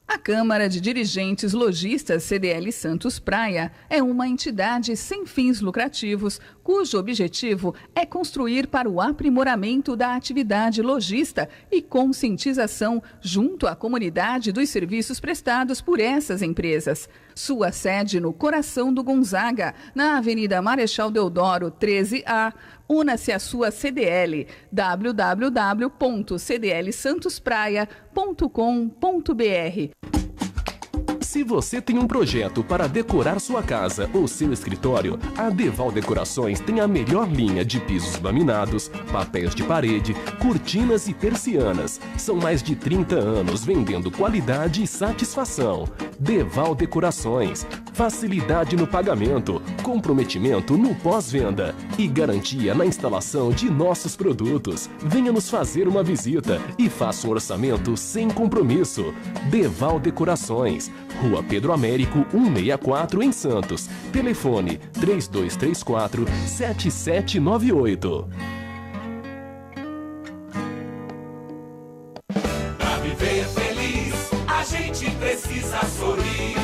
L: A Câmara de Dirigentes Lojistas CDL Santos Praia é uma entidade sem fins lucrativos, cujo objetivo é construir para o aprimoramento da atividade lojista e conscientização junto à comunidade dos serviços prestados por essas empresas. Sua sede no coração do Gonzaga, na Avenida Marechal Deodoro, 13A. Una-se à sua CDL, www.cdlsantospraia.com.br.
H: Se você tem um projeto para decorar sua casa ou seu escritório, a Deval Decorações tem a melhor linha de pisos laminados, papéis de parede, cortinas e persianas. São mais de 30 anos vendendo qualidade e satisfação. Deval Decorações. Facilidade no pagamento, comprometimento no pós-venda e garantia na instalação de nossos produtos. Venha nos fazer uma visita e faça um orçamento sem compromisso. Deval Decorações. Rua Pedro Américo, 164, em Santos. Telefone 3234-7798.
M: Pra viver feliz, a gente precisa sorrir.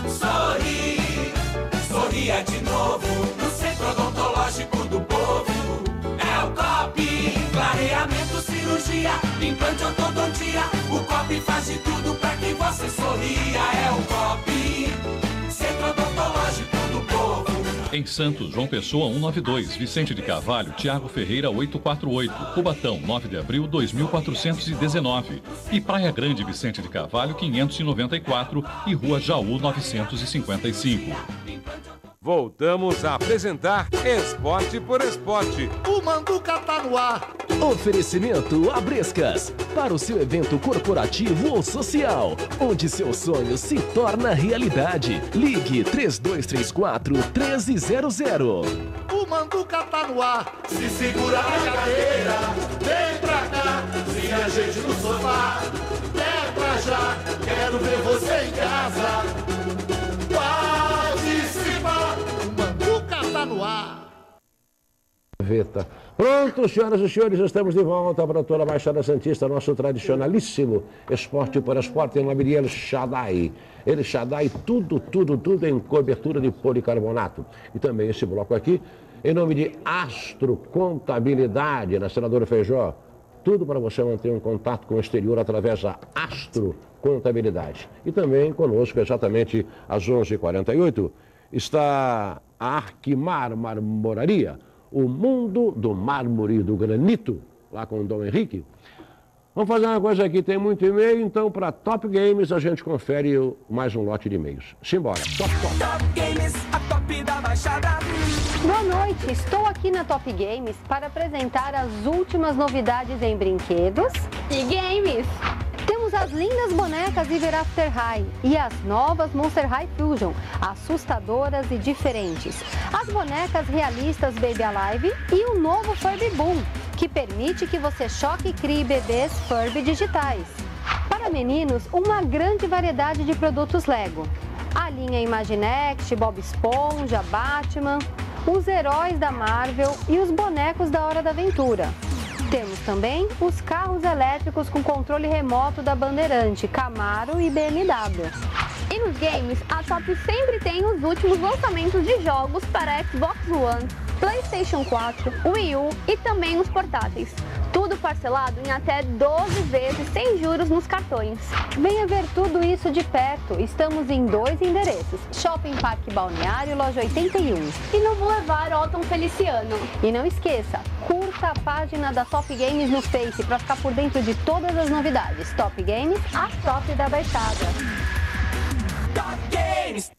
M: Sorrir, sorria de novo no Centro Odontológico do Povo. É o COP, clareamento, cirurgia, implante, ortodontia. O COP faz de tudo pra que você sorria. É o COP, Centro Odontológico do Povo.
N: Em Santos, João Pessoa 192, Vicente de Carvalho, Tiago Ferreira 848, Cubatão 9 de abril 2419 e Praia Grande, Vicente de Carvalho 594 e Rua Jaú 955.
G: Voltamos a apresentar Esporte por Esporte.
A: O Manduca tá no ar.
H: Oferecimento Abrescas. Para o seu evento corporativo ou social, onde seu sonho se torna realidade. Ligue 3234-1300.
A: O Manduca tá no ar. Se segura na cadeira, vem pra cá. Se a gente no sofá, é pra já. Quero ver você em casa. Participar. O Manduca tá no ar.
B: Pronto, senhoras e senhores, estamos de volta para toda a Baixada Santista, nosso tradicionalíssimo Esporte por Esporte em nome de El Shaddai. El Shaddai, tudo em cobertura de policarbonato. E também esse bloco aqui, em nome de Astro Contabilidade, na Senadora Feijó. Tudo para você manter um contato com o exterior através da Astro contabilidade. E também conosco, exatamente às 11h48, está a Arquimar Marmoraria, o mundo do mármore e do granito, lá com o Dom Henrique. Vamos fazer uma coisa aqui, tem muito e-mail, então para Top Games a gente confere mais um lote de e-mails. Simbora.
O: Top Games, a top da Baixada.
P: Boa noite, estou aqui na Top Games para apresentar as últimas novidades em brinquedos e games. Temos as lindas bonecas Ever After High e as novas Monster High Fusion, assustadoras e diferentes. As bonecas realistas Baby Alive e o novo Furby Boom, que permite que você choque e crie bebês Furby digitais. Para meninos, uma grande variedade de produtos Lego. A linha Imaginext, Bob Esponja, Batman, os heróis da Marvel e os bonecos da Hora da Aventura. Temos também os carros elétricos com controle remoto da Bandeirante, Camaro e BMW.
Q: E nos games, a Top sempre tem os últimos lançamentos de jogos para Xbox One, PlayStation 4, Wii U e também os portáteis. Tudo parcelado em até 12 vezes sem juros nos cartões.
P: Venha ver tudo isso de perto. Estamos em 2 endereços: Shopping Parque Balneário, Loja 81.
Q: E no Boulevard Otton Feliciano.
P: E não esqueça, curta a página da Top Games no Face para ficar por dentro de todas as novidades. Top Games, a top da Baixada.
O: Top Games.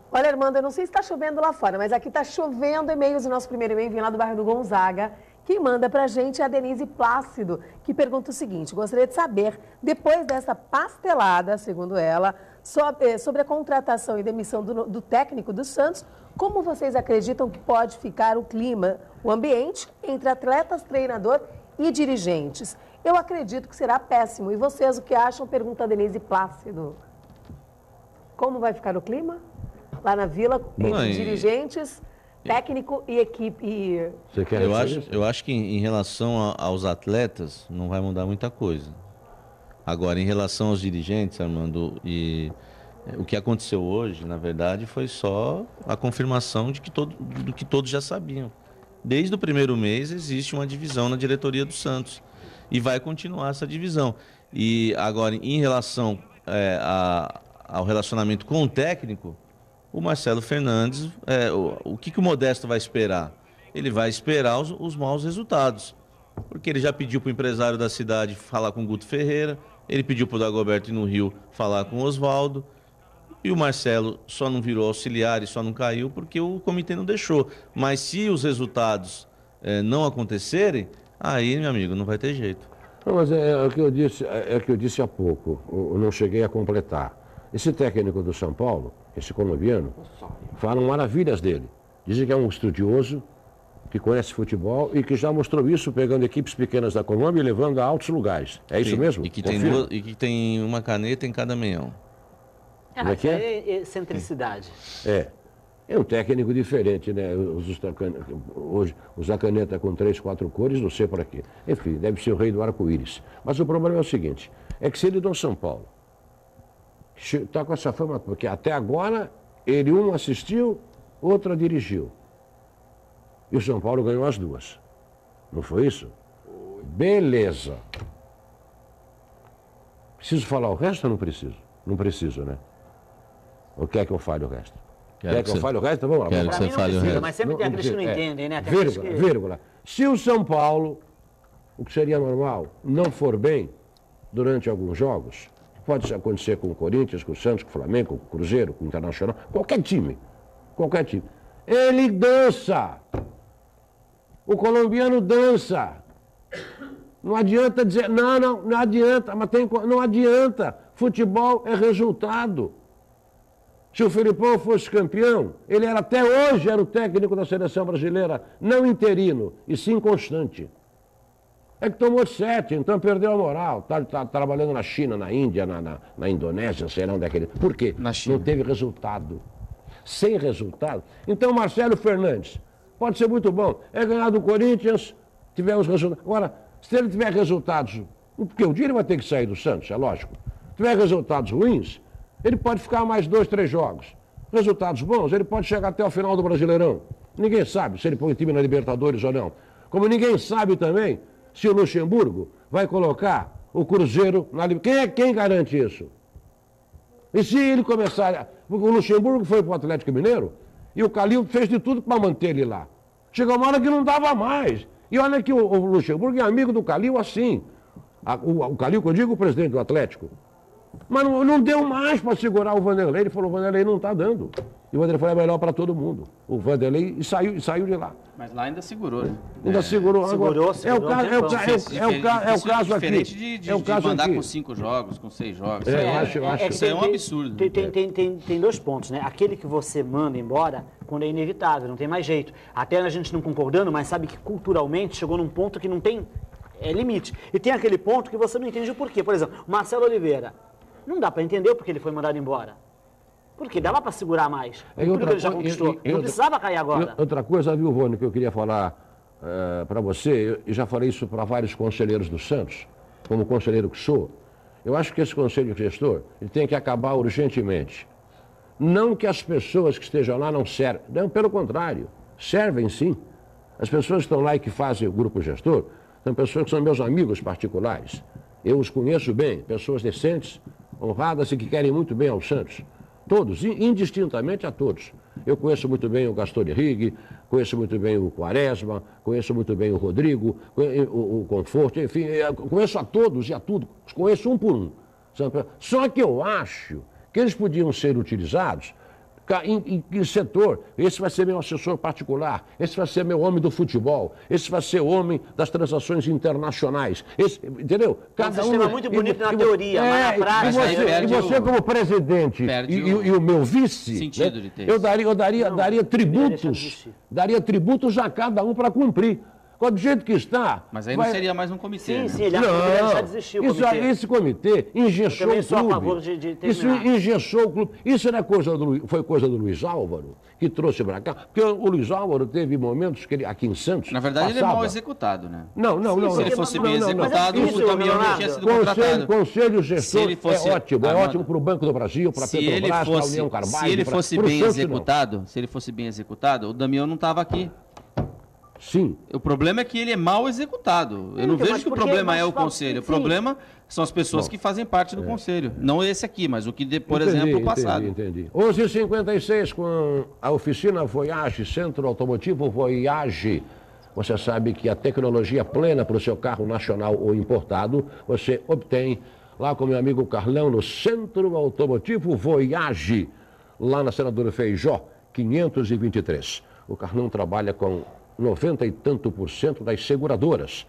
F: Olha, Armando, eu não sei se está chovendo lá fora, mas aqui está chovendo e-mails. O nosso primeiro e-mail vem lá do bairro do Gonzaga. Quem manda para a gente é a Denise Plácido, que pergunta o seguinte: gostaria de saber, depois dessa pastelada, segundo ela, sobre a contratação e demissão do técnico do Santos, como vocês acreditam que pode ficar o clima, o ambiente entre atletas, treinador e dirigentes? Eu acredito que será péssimo. E vocês, o que acham? Pergunta a Denise Plácido. Como vai ficar o clima lá na Vila, entre dirigentes, técnico e equipe?
C: Eu acho que em relação aos atletas não vai mudar muita coisa. Agora, em relação aos dirigentes, Armando, o que aconteceu hoje, na verdade, foi só a confirmação do que todos já sabiam. Desde o primeiro mês existe uma divisão na diretoria do Santos e vai continuar essa divisão. E agora, em relação ao relacionamento com o técnico, o Marcelo Fernandes, o que o Modesto vai esperar? Ele vai esperar os maus resultados. Porque ele já pediu para o empresário da cidade falar com o Guto Ferreira, ele pediu para o Dagoberto ir no Rio falar com o Oswaldo, e o Marcelo só não virou auxiliar e só não caiu porque o comitê não deixou. Mas se os resultados não acontecerem, aí, meu amigo, não vai ter jeito.
B: Não, mas é o que eu disse há pouco, eu não cheguei a completar. Esse técnico do São Paulo, esse colombiano, falam maravilhas dele. Dizem que é um estudioso, que conhece futebol e que já mostrou isso pegando equipes pequenas da Colômbia e levando a altos lugares. É isso mesmo?
C: E que tem uma caneta em cada meião.
B: Como é que é?
D: É excentricidade.
B: É um técnico diferente, né? Hoje usa caneta com 3, 4 cores, não sei para quê. Enfim, deve ser o rei do arco-íris. Mas o problema é o seguinte, é que se ele do São Paulo está com essa fama, porque até agora ele assistiu, outra dirigiu. E o São Paulo ganhou as duas. Não foi isso? Beleza. Preciso falar o resto ou não preciso? Não preciso, né? Ou quer que eu fale o resto? Quer que eu fale o resto? Vamos lá.
C: Quero que você fale o resto.
D: Mas sempre tem aqueles que não entendem, né?
B: Vírgula. Se o São Paulo, o que seria normal, não for bem durante alguns jogos, pode acontecer com o Corinthians, com o Santos, com o Flamengo, com o Cruzeiro, com o Internacional, qualquer time. Ele dança. O colombiano dança. Não adianta dizer, não adianta, mas não adianta. Futebol é resultado. Se o Felipão fosse campeão, ele até hoje era o técnico da seleção brasileira, não interino, e sim constante. É que tomou 7, então perdeu a moral. Tá trabalhando na China, na Índia, na Indonésia, sei lá onde é que ele... Por quê? Não teve resultado. Sem resultado. Então, Marcelo Fernandes, pode ser muito bom. É ganhar do Corinthians, tiver os resultados. Agora, se ele tiver resultados... Porque o dia ele vai ter que sair do Santos, é lógico. Se tiver resultados ruins, ele pode ficar mais 2, 3 jogos. Resultados bons, ele pode chegar até o final do Brasileirão. Ninguém sabe se ele põe o time na Libertadores ou não. Como ninguém sabe também se o Luxemburgo vai colocar o Cruzeiro na Libertadores. Quem garante isso? E se ele começar... O Luxemburgo foi para o Atlético Mineiro e o Calil fez de tudo para manter ele lá. Chegou uma hora que não dava mais. E olha que o Luxemburgo é amigo do Calil assim. O Calil, que eu digo, o presidente do Atlético. Mas não deu mais para segurar o Vanderlei. Ele falou, o Vanderlei não está dando. E o Vanderlei falou, é melhor para todo mundo. O Vanderlei saiu de lá.
E: Mas lá ainda segurou, né?
B: Ainda segurou.
D: Segurou.
B: É o caso aqui.
E: Diferente de mandar com 5 jogos, com 6 jogos. Isso é um absurdo.
D: Tem 2 pontos, né? Aquele que você manda embora, quando é inevitável, não tem mais jeito. Até a gente não concordando, mas sabe que culturalmente chegou num ponto que não tem limite. E tem aquele ponto que você não entende o porquê. Por exemplo, Marcelo Oliveira. Não dá para entender o porquê ele foi mandado embora. Porque dava para segurar mais. Tudo que ele já conquistou. Não precisava cair agora.
B: Outra coisa, viu, Rony, que eu queria falar para você, eu já falei isso para vários conselheiros do Santos, como conselheiro que sou. Eu acho que esse conselho gestor ele tem que acabar urgentemente. Não que as pessoas que estejam lá não servem. Não, pelo contrário. Servem sim. As pessoas que estão lá e que fazem o grupo gestor são pessoas que são meus amigos particulares. Eu os conheço bem, pessoas decentes, honradas e que querem muito bem ao Santos. Todos, indistintamente a todos. Eu conheço muito bem o Gaston Henrique, conheço muito bem o Quaresma, conheço muito bem o Rodrigo, o Conforto, enfim, conheço a todos e a tudo, conheço um por um. Só que eu acho que eles podiam ser utilizados em setor. Esse vai ser meu assessor particular, esse vai ser meu homem do futebol, esse vai ser homem das transações internacionais. Entendeu?
D: Cada um é muito bonito na teoria, mas na prática...
B: E você como presidente e o meu vice,
E: sentido de ter
B: eu daria tributos a cada um para cumprir. Do jeito que está...
E: Mas aí não seria mais um comitê,
D: Sim, ele já desistiu do
B: comitê. Esse comitê engessou o clube.
D: Sou a favor de
B: isso engessou o clube. Isso era foi coisa do Luiz Álvaro, que trouxe para cá. Porque o Luiz Álvaro teve momentos que ele, aqui em Santos...
E: Na verdade, ele é mal executado, né?
B: Não.
E: Se ele fosse bem executado, o Damião não tinha sido contratado.
B: Conselho gestor é ótimo para o Banco do Brasil, para a Petrobras, para a União Carvalho...
E: Se ele fosse bem executado, o Damião não estava aqui.
B: Sim.
E: O problema é que ele é mal executado. Eu não vejo que o problema é o conselho. O problema são as pessoas que fazem parte do conselho. Não esse aqui, mas o que, por exemplo, o passado.
B: Entendi. 11h56 com a oficina Voyage, Centro Automotivo Voyage. Você sabe que a tecnologia plena para o seu carro nacional ou importado, você obtém lá com meu amigo Carlão no Centro Automotivo Voyage, lá na Senadora Feijó, 523. O Carlão trabalha com 90 e tanto % das seguradoras.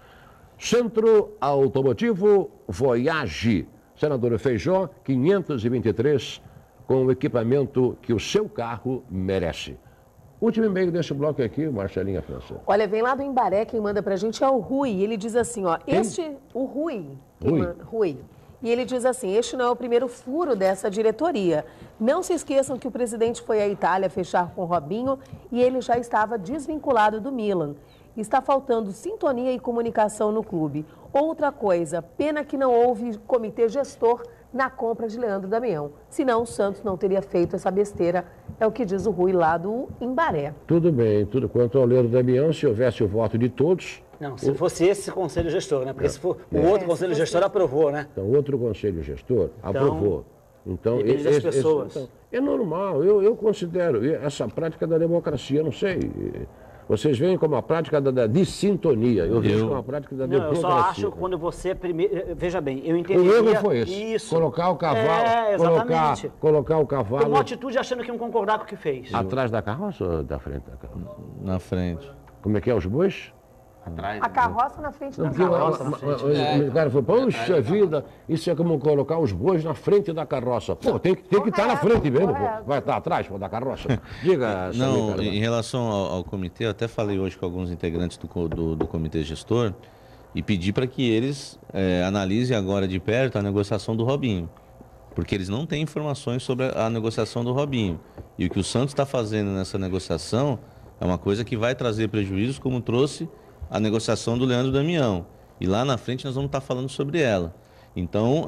B: Centro Automotivo Voyage, Senadora Feijó, 523, com o equipamento que o seu carro merece. Último e-mail desse bloco aqui, Marcelinha França.
F: Olha, vem lá do Imbaré, quem manda pra gente é o Rui. Ele diz assim, ó, o Rui. Rui. E ele diz assim, este não é o primeiro furo dessa diretoria. Não se esqueçam que o presidente foi à Itália fechar com o Robinho e ele já estava desvinculado do Milan. Está faltando sintonia e comunicação no clube. Outra coisa, pena que não houve comitê gestor na compra de Leandro Damião. Senão o Santos não teria feito essa besteira, é o que diz o Rui lá do Imbaré.
B: Tudo bem, tudo quanto ao Leandro Damião, se houvesse o voto de todos...
D: Não, se fosse esse conselho gestor, né? Porque se for o outro conselho gestor aprovou, né?
B: Então, outro conselho gestor aprovou. Então,
D: depende das pessoas.
B: É normal, eu considero essa prática da democracia, não sei. Vocês veem como a prática da dissintonia, eu vejo como a prática da democracia.
D: Eu só acho que quando você primeiro... Veja bem, eu entendi.
B: O erro foi esse.
D: Isso.
B: Colocar o cavalo. Colocar o cavalo.
D: Tomou atitude achando que iam concordar com o que fez.
B: Atrás da carroça ou da frente da carroça?
C: Na frente.
B: Como é que é os bois?
E: Atrás,
F: a carroça na frente da carroça.
B: O cara falou, poxa vida, isso é como colocar os bois na frente da carroça. Pô, tem que estar na frente mesmo, pô. Vai estar atrás da carroça. Diga,
C: não, em relação ao comitê, eu até falei hoje com alguns integrantes do comitê gestor e pedi para que eles analisem agora de perto a negociação do Robinho. Porque eles não têm informações sobre a negociação do Robinho. E o que o Santos está fazendo nessa negociação é uma coisa que vai trazer prejuízos, como trouxe a negociação do Leandro Damião. E lá na frente nós vamos estar falando sobre ela. Então,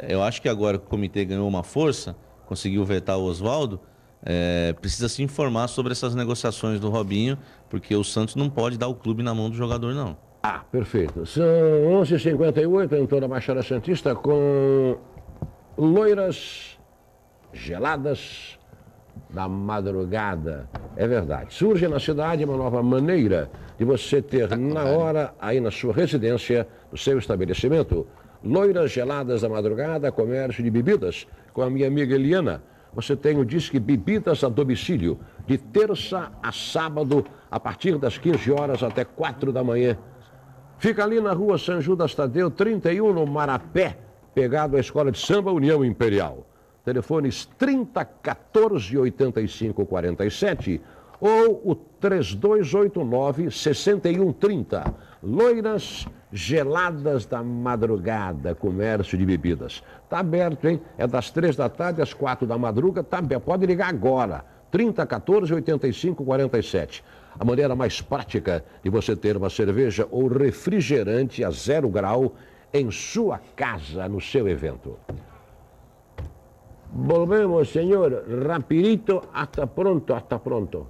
C: eu acho que agora que o comitê ganhou uma força, conseguiu vetar o Oswaldo, precisa se informar sobre essas negociações do Robinho, porque o Santos não pode dar o clube na mão do jogador, não.
B: Ah, perfeito. São 11h58 em toda a Baixada Santista com loiras geladas da madrugada. É verdade. Surge na cidade uma nova maneira de você ter na hora, aí na sua residência, no seu estabelecimento, loiras geladas da madrugada, comércio de bebidas. Com a minha amiga Eliana, você tem o Disque Bebidas a Domicílio, de terça a sábado, a partir das 15 horas até 4 da manhã. Fica ali na rua São Judas Tadeu, 31, no Marapé, pegado à Escola de Samba União Imperial. Telefones 3014-8547 ou o 3289-6130. Loiras geladas da madrugada, comércio de bebidas. Está aberto, hein? É das 3 da tarde às 4 da madruga. Tá aberto. Pode ligar agora. 3014-8547. A maneira mais prática de você ter uma cerveja ou refrigerante a 0 grau em sua casa, no seu evento. Volvemos, senhor. Rapidito, hasta pronto, hasta pronto.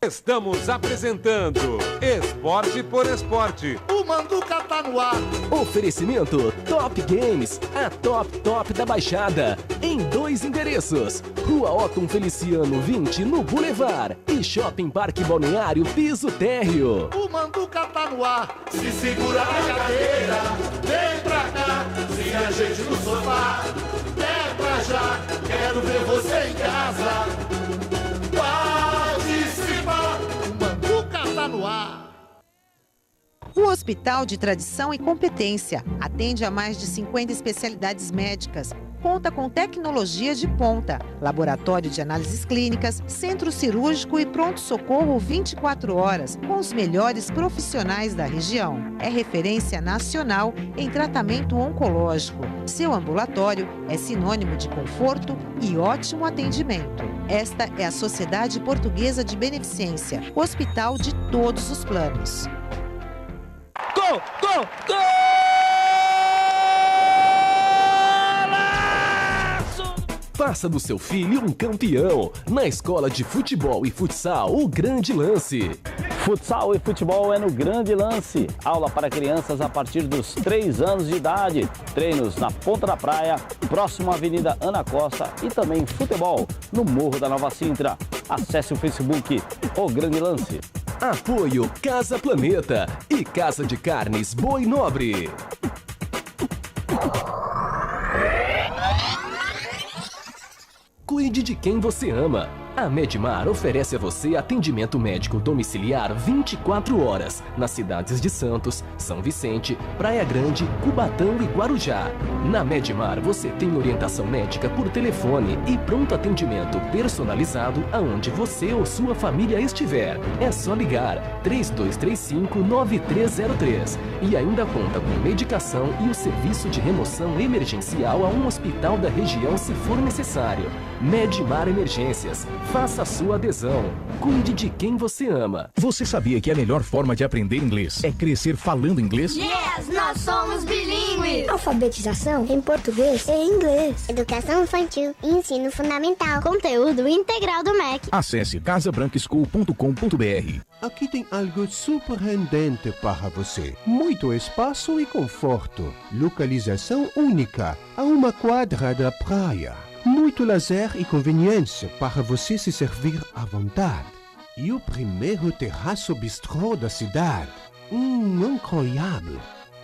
G: Estamos apresentando Esporte por Esporte.
A: O Manduca tá no ar.
H: Oferecimento Top Games, a top da Baixada. Em 2 endereços. Rua Otton Feliciano 20, no Boulevard. E Shopping Parque Balneário Piso Térreo.
A: O Manduca tá no ar. Se segura na cadeira, vem pra cá. Se a gente no sofá, é pra já. Quero ver você em casa. O Manduca tá no ar.
R: Um hospital de tradição e competência. Atende a mais de 50 especialidades médicas. Conta com tecnologia de ponta, laboratório de análises clínicas, centro cirúrgico e pronto-socorro 24 horas, com os melhores profissionais da região. É referência nacional em tratamento oncológico. Seu ambulatório é sinônimo de conforto e ótimo atendimento. Esta é a Sociedade Portuguesa de Beneficência, hospital de todos os planos.
O: Gol! Gol! Gol!
H: Faça do seu filho um campeão. Na Escola de Futebol e Futsal, o Grande Lance.
S: Futsal e futebol é no Grande Lance. Aula para crianças a partir dos 3 anos de idade. Treinos na Ponta da Praia, próximo à Avenida Ana Costa e também futebol no Morro da Nova Sintra. Acesse o Facebook, O Grande Lance.
H: Apoio Casa Planeta e Casa de Carnes Boi Nobre. Cuide de quem você ama. A Medmar oferece a você atendimento médico domiciliar 24 horas nas cidades de Santos, São Vicente, Praia Grande, Cubatão e Guarujá. Na Medmar você tem orientação médica por telefone e pronto atendimento personalizado aonde você ou sua família estiver. É só ligar 3235-9303 e ainda conta com medicação e o serviço de remoção emergencial a um hospital da região se for necessário. Medmar Emergências. Faça a sua adesão. Cuide de quem você ama.
T: Você sabia que a melhor forma de aprender inglês é crescer falando inglês?
U: Yes, nós somos bilíngues. Alfabetização em português e inglês. Educação infantil e ensino fundamental. Conteúdo integral do MEC.
T: Acesse casabranqueschool.com.br.
V: Aqui tem algo surpreendente para você. Muito espaço e conforto. Localização única a 1 quadra da praia. Muito lazer e conveniência para você se servir à vontade. E o primeiro terraço bistrô da cidade. Incroyable.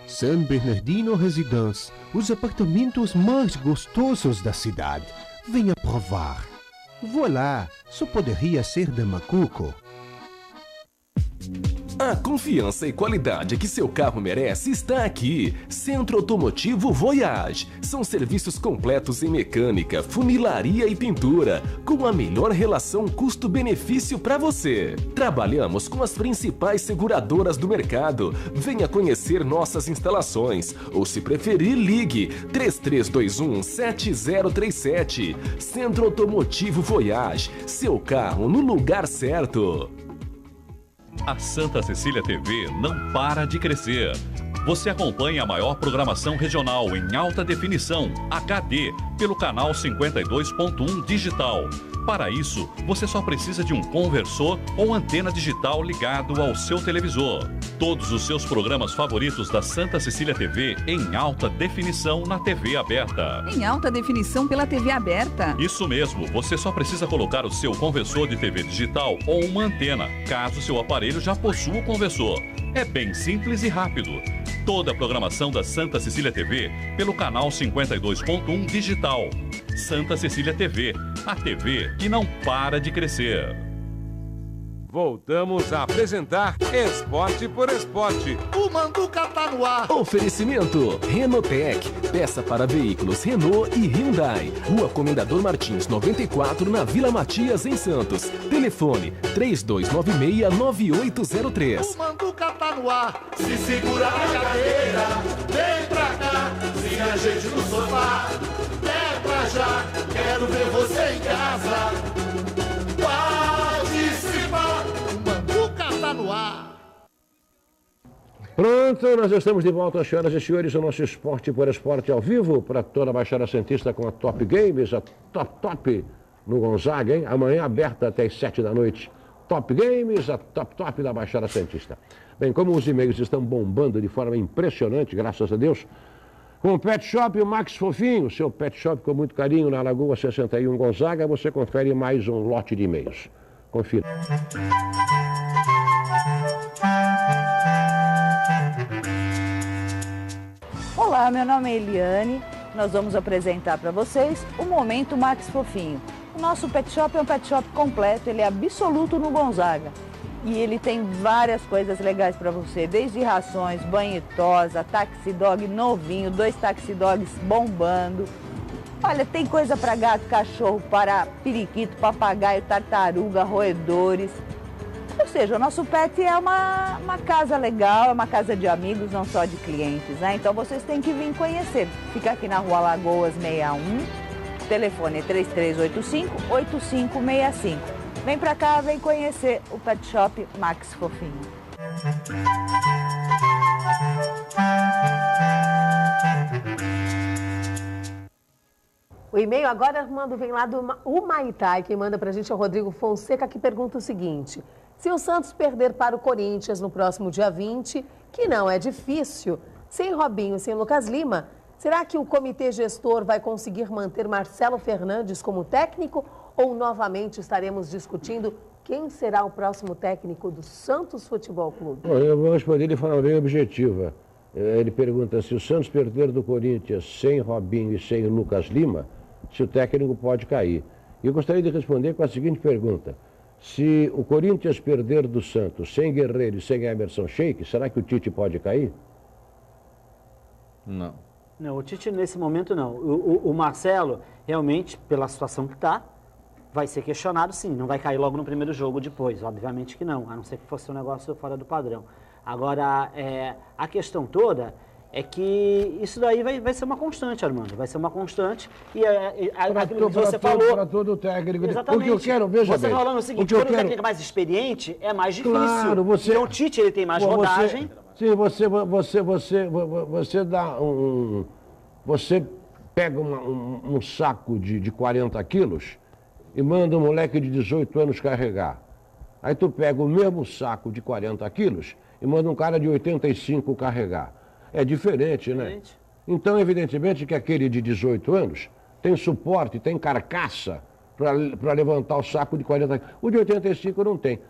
V: San Bernardino Residence, os apartamentos mais gostosos da cidade. Venha provar. Voilà, só poderia ser da Macuco.
H: A confiança e qualidade que seu carro merece está aqui. Centro Automotivo Voyage. São serviços completos em mecânica, funilaria e pintura, com a melhor relação custo-benefício para você. Trabalhamos com as principais seguradoras do mercado. Venha conhecer nossas instalações ou, se preferir, ligue 3321-7037. Centro Automotivo Voyage. Seu carro no lugar certo.
N: A Santa Cecília TV não para de crescer. Você acompanha a maior programação regional em alta definição, HD, pelo canal 52.1 digital. Para isso, você só precisa de um conversor ou antena digital ligado ao seu televisor. Todos os seus programas favoritos da Santa Cecília TV em alta definição na TV aberta.
L: Em alta definição pela TV aberta?
N: Isso mesmo, você só precisa colocar o seu conversor de TV digital ou uma antena, caso seu aparelho já possua o conversor. É bem simples e rápido. Toda a programação da Santa Cecília TV pelo canal 52.1 digital. Santa Cecília TV, a TV que não para de crescer.
G: Voltamos a apresentar Esporte por Esporte.
A: O Manduca tá no ar.
H: Oferecimento Renotec. Peça para veículos Renault e Hyundai. Rua Comendador Martins, 94, na Vila Matias, em Santos. Telefone 3296-9803.
A: O Manduca tá no ar. Se segura na cadeira, vem pra cá. Se a gente no sofá, é pra já. Quero ver você em casa. Participar. O Manduca tá no ar.
B: Pronto, nós estamos de volta, senhoras e senhores, o nosso Esporte por Esporte ao vivo para toda a Baixada Santista com a Top Games, a Top no Gonzaga, hein? Amanhã aberta até as 7 da noite. Top Games, a Top da Baixada Santista. Bem, como os e-mails estão bombando de forma impressionante, graças a Deus, com o Pet Shop e o Max Fofinho, seu Pet Shop com muito carinho na Lagoa 61 Gonzaga, você confere mais um lote de e-mails. Confira.
I: Olá, meu nome é Eliane. Nós vamos apresentar para vocês o Momento Max Fofinho. O nosso pet shop é um pet shop completo, ele é absoluto no Gonzaga. E ele tem várias coisas legais para você, desde rações, banho e tosa, taxi dog novinho, 2 taxi dogs bombando. Olha, tem coisa para gato, cachorro, para periquito, papagaio, tartaruga, roedores. Ou seja, o nosso pet é uma casa legal, é uma casa de amigos, não só de clientes, né? Então vocês têm que vir conhecer. Fica aqui na Rua Lagoas 61, telefone é 3385-8565. Vem pra cá, vem conhecer o Pet Shop Max Fofinho.
F: O e-mail agora, Armando, vem lá do Humaitá. Quem manda pra gente é o Rodrigo Fonseca, que pergunta o seguinte: se o Santos perder para o Corinthians no próximo dia 20, que não é difícil, sem Robinho, sem Lucas Lima, será que o comitê gestor vai conseguir manter Marcelo Fernandes como técnico? Ou novamente estaremos discutindo quem será o próximo técnico do Santos Futebol Clube?
B: Eu vou responder de forma bem objetiva. Ele pergunta se o Santos perder do Corinthians sem Robinho e sem Lucas Lima, se o técnico pode cair. E eu gostaria de responder com a seguinte pergunta: se o Corinthians perder do Santos sem Guerreiro e sem Emerson Sheik, será que o Tite pode cair?
C: Não.
D: Não, o Tite nesse momento não. O Marcelo, realmente, pela situação que está, vai ser questionado sim. Não vai cair logo no primeiro jogo depois, obviamente que não, a não ser que fosse um negócio fora do padrão. Agora, a questão toda é que isso daí vai ser uma constante, Armando. Vai ser uma constante. E aquilo que você falou...
B: Para todo técnico.
D: Exatamente.
B: O que eu quero, veja
D: você
B: bem.
D: Você falando o seguinte, quando o técnico é mais experiente, é mais difícil.
B: Claro, você...
D: Então o Tite, ele tem mais rodagem.
B: Sim, você dá você pega um saco de 40 quilos e manda um moleque de 18 anos carregar. Aí tu pega o mesmo saco de 40 quilos e manda um cara de 85 carregar. É diferente, né? Então, evidentemente que aquele de 18 anos tem suporte, tem carcaça para levantar o saco de 40 quilos. O de 85 não tem.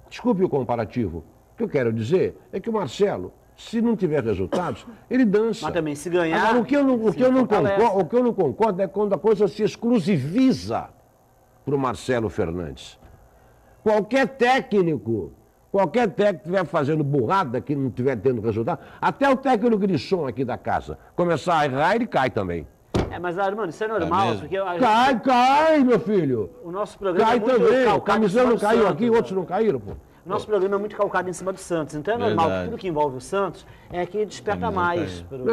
B: Desculpe o comparativo. O que eu quero dizer é que o Marcelo, se não tiver resultados, ele dança.
D: Mas também se ganhar...
B: Agora, o que eu não concordo é quando a coisa se exclusiviza para o Marcelo Fernandes. Qualquer técnico que estiver fazendo burrada, que não estiver tendo resultado, até o técnico de som aqui da casa começar a errar, ele cai também.
D: Mas, Armando, isso é normal. Porque
B: Cai, meu filho.
D: O nosso programa
B: cai também. O Camisão não caiu aqui, outros não caíram, pô.
D: O nosso programa é muito calcado em cima do Santos. Então é normal que tudo que envolve o Santos é que desperta mais.
B: Tudo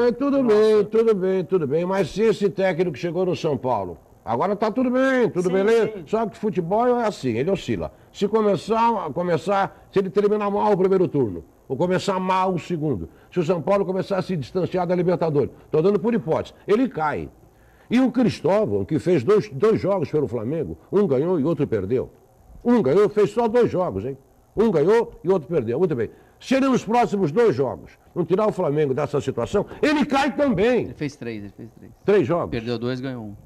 B: bem. Mas se esse técnico chegou no São Paulo, agora está tudo bem, beleza. Sim. Só que futebol é assim, ele oscila. Se se ele terminar mal o primeiro turno, ou começar mal o segundo, se o São Paulo começar a se distanciar da Libertadores, estou dando por hipótese, ele cai. E o Cristóvão, que fez dois jogos pelo Flamengo, um ganhou e outro perdeu. Um ganhou, fez só 2 jogos, hein? Um ganhou e outro perdeu. Muito bem. Se ele nos próximos 2 jogos não tirar o Flamengo dessa situação, ele cai também.
E: Ele fez 3.
B: 3 jogos.
E: Perdeu 2, ganhou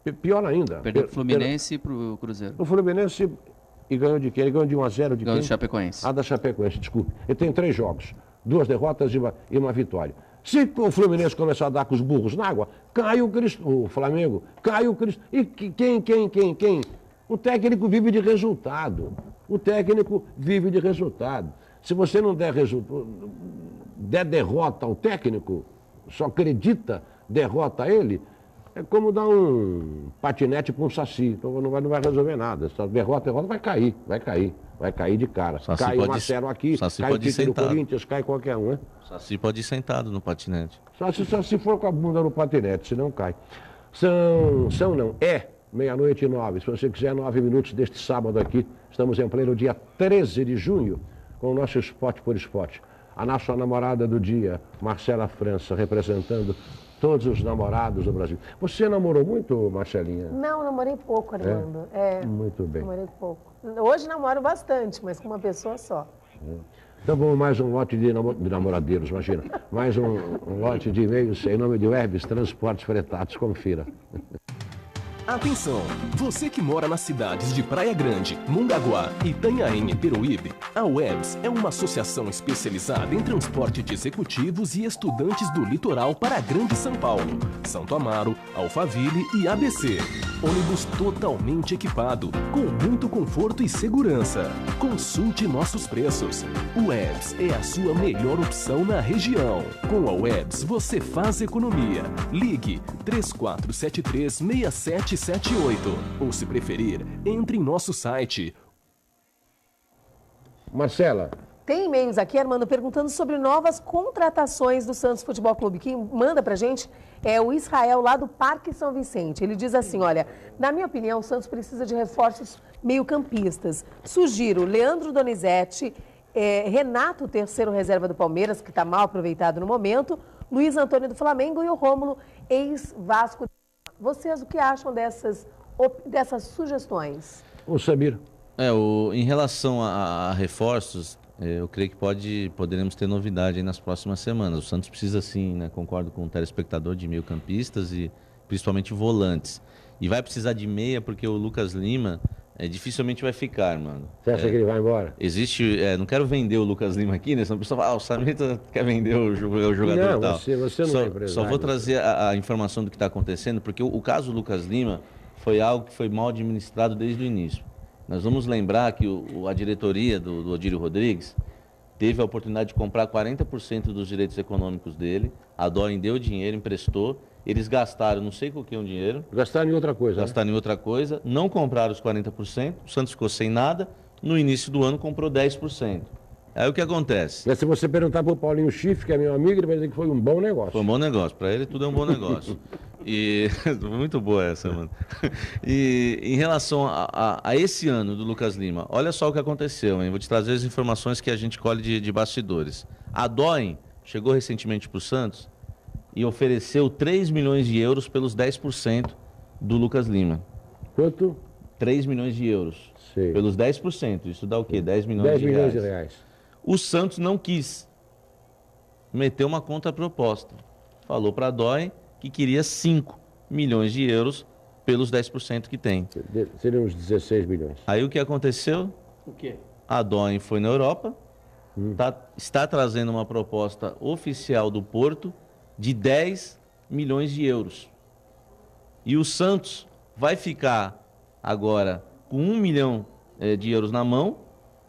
E: 1.
B: Pior ainda.
E: Perdeu pro Fluminense e pro Cruzeiro.
B: O Fluminense e ganhou de quem? Ele ganhou de 1-0 de
E: Ganhou
B: quem?
E: do Chapecoense.
B: Ah, da Chapecoense, desculpe. Ele tem 3 jogos, 2 derrotas e uma vitória. Se o Fluminense começar a dar com os burros na água, cai o Flamengo, cai o Cristo. E quem? O técnico vive de resultado. O técnico vive de resultado. Se você não der derrota ao técnico, só acredita derrota a ele, é como dar um patinete para um saci. Então não vai resolver nada. Se derrota, vai cair de cara.
C: Saci
B: cai o Marcelo aqui,
C: Saci
B: cai o
C: pode ir
B: Tite do
C: sentado.
B: Corinthians, cai qualquer um, né?
C: Saci pode ir sentado no patinete.
B: Só se for com a bunda no patinete, senão cai. É 00:09. Se você quiser, 9 minutos deste sábado aqui. Estamos em pleno dia 13 de junho, com o nosso Esporte por Esporte. A nossa namorada do dia, Marcela França, representando todos os namorados do Brasil. Você namorou muito, Marcelinha?
F: Não, namorei pouco, Armando.
B: Muito bem.
F: Namorei pouco. Hoje namoro bastante, mas com uma pessoa só.
B: Então vamos mais um lote de namoradeiros, imagina. Mais um lote de e-mails em nome de Webs Transportes Fretados. Confira.
H: Atenção! Você que mora nas cidades de Praia Grande, Mongaguá, Itanhaém e Peruíbe, a Webs é uma associação especializada em transporte de executivos e estudantes do litoral para a Grande São Paulo, Santo Amaro, Alphaville e ABC. Ônibus totalmente equipado, com muito conforto e segurança. Consulte nossos preços. Webs é a sua melhor opção na região. Com a Webs você faz economia. Ligue 3473-6778 ou, se preferir, entre em nosso site.
B: Marcela.
F: Tem e-mails aqui, Armando, perguntando sobre novas contratações do Santos Futebol Clube. Quem manda pra gente é o Israel, lá do Parque São Vicente. Ele diz assim, olha, na minha opinião, o Santos precisa de reforços meio-campistas. Sugiro Leandro Donizete, Renato, o terceiro reserva do Palmeiras, que está mal aproveitado no momento, Luiz Antônio do Flamengo e o Rômulo, ex-Vasco. Vocês, o que acham dessas sugestões?
B: O Samir.
C: Em relação a reforços, eu creio que poderemos ter novidade aí nas próximas semanas. O Santos precisa sim, né, concordo com o telespectador, de meio-campistas e principalmente volantes. E vai precisar de meia porque o Lucas Lima dificilmente vai ficar, mano.
B: Você acha que ele vai embora?
C: Existe, não quero vender o Lucas Lima aqui, né? Senão a pessoa fala, o Samir quer vender o jogador e tal.
B: Você não é empresário.
C: Só vou trazer a informação do que está acontecendo, porque o caso Lucas Lima foi algo que foi mal administrado desde o início. Nós vamos lembrar que a diretoria do Odílio Rodrigues teve a oportunidade de comprar 40% dos direitos econômicos dele, a Doin deu dinheiro, emprestou, eles gastaram não sei com o que dinheiro.
B: Gastaram em outra coisa.
C: Gastaram em outra coisa, não compraram os 40%, o Santos ficou sem nada, no início do ano comprou 10%. Aí o que acontece?
B: Mas se você perguntar para o Paulinho Schiff, que é meu amigo, ele vai dizer que foi um bom negócio.
C: Foi um bom negócio, para ele tudo é um bom negócio. E muito boa essa, mano. E em relação a esse ano do Lucas Lima, olha só o que aconteceu, hein? Vou te trazer as informações que a gente colhe de bastidores. A Doin chegou recentemente para o Santos e ofereceu 3 milhões de euros pelos 10% do Lucas Lima.
B: Quanto?
C: 3 milhões de euros.
B: Sei.
C: Pelos 10%. Isso dá o quê? 10 milhões
B: 10
C: de
B: milhões
C: reais.
B: de reais.
C: O Santos não quis. Meteu uma contraproposta. Falou para a Doin que queria 5 milhões de euros pelos 10% que tem.
B: Seriam uns 16 milhões.
C: Aí o que aconteceu?
E: O quê?
C: A Doin foi na Europa, está trazendo uma proposta oficial do Porto de 10 milhões de euros. E o Santos vai ficar agora com 1 milhão de euros na mão,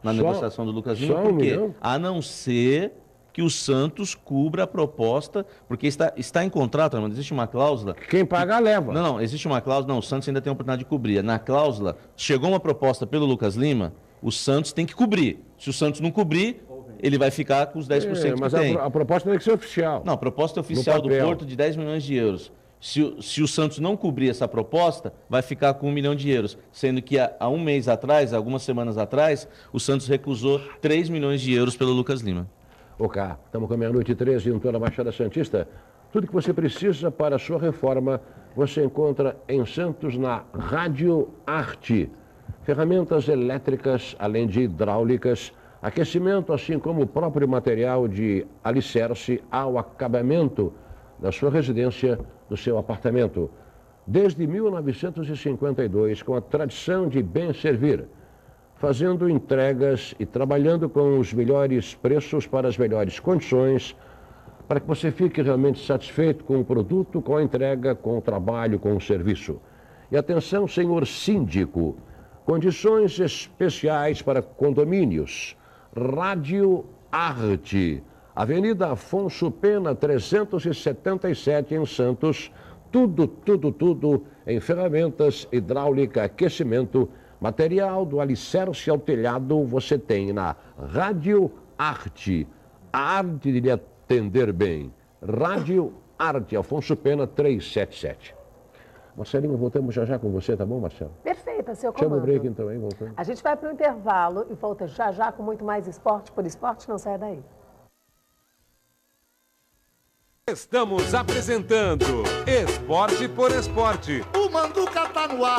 C: na negociação do Lucas Lima,
B: só 1 milhão?
C: A não ser que o Santos cubra a proposta, porque está em contrato, mas existe uma cláusula...
B: Quem paga, leva.
C: Não, existe uma cláusula, o Santos ainda tem a oportunidade de cobrir. Na cláusula, chegou uma proposta pelo Lucas Lima, o Santos tem que cobrir. Se o Santos não cobrir, ele vai ficar com os 10%
B: mas
C: que tem.
B: a proposta tem que ser oficial.
C: Não, a proposta oficial do Porto de 10 milhões de euros. Se o Santos não cobrir essa proposta, vai ficar com 1 milhão de euros. Sendo que há um mês atrás, algumas semanas atrás, o Santos recusou 3 milhões de euros pelo Lucas Lima.
B: Ô, cá, estamos com a meia-noite e 13 em toda a Baixada Santista. Tudo que você precisa para a sua reforma, você encontra em Santos na Rádio Arte. Ferramentas elétricas, além de hidráulicas, aquecimento, assim como o próprio material de alicerce ao acabamento da sua residência, do seu apartamento. Desde 1952, com a tradição de bem servir, fazendo entregas e trabalhando com os melhores preços para as melhores condições, para que você fique realmente satisfeito com o produto, com a entrega, com o trabalho, com o serviço. E atenção, senhor síndico, condições especiais para condomínios. Rádio Arte, Avenida Afonso Pena, 377, em Santos. Tudo em ferramentas, hidráulica, aquecimento, material do alicerce ao telhado, você tem na Rádio Arte. A arte de lhe atender bem. Rádio Arte, Afonso Pena, 377. Marcelinho, voltamos já com você, tá bom, Marcelo?
F: Perfeito, seu comando.
B: Chama o break então, hein? Voltando.
F: A gente vai para o intervalo e volta já com muito mais esporte por esporte, não saia daí.
G: Estamos apresentando Esporte por Esporte.
A: O Manduca tá no ar.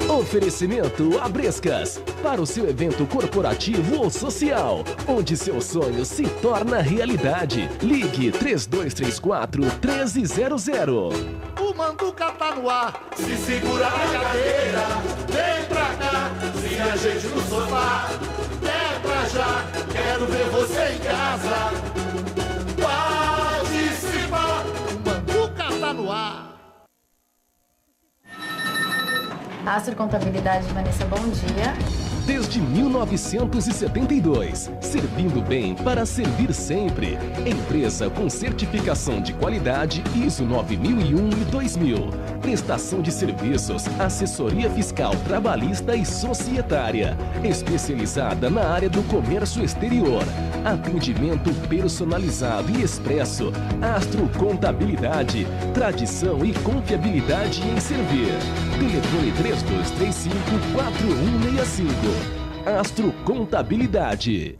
H: Oferecimento Abrescas, para o seu evento corporativo ou social, onde seu sonho se torna realidade. Ligue 3234-1300.
A: O Manduca tá no ar. Se segura na cadeira, vem pra cá, se a gente no sofá. É pra já, quero ver você em casa. Participa, o Manduca tá no ar.
J: Astro Contabilidade, Vanessa, bom dia.
H: Desde 1972, servindo bem para servir sempre. Empresa com certificação de qualidade ISO 9001 e 2000. Prestação de serviços, assessoria fiscal, trabalhista e societária. Especializada na área do comércio exterior. Atendimento personalizado e expresso. Astro Contabilidade, tradição e confiabilidade em servir. Telefone 3235-4165. Astro Contabilidade.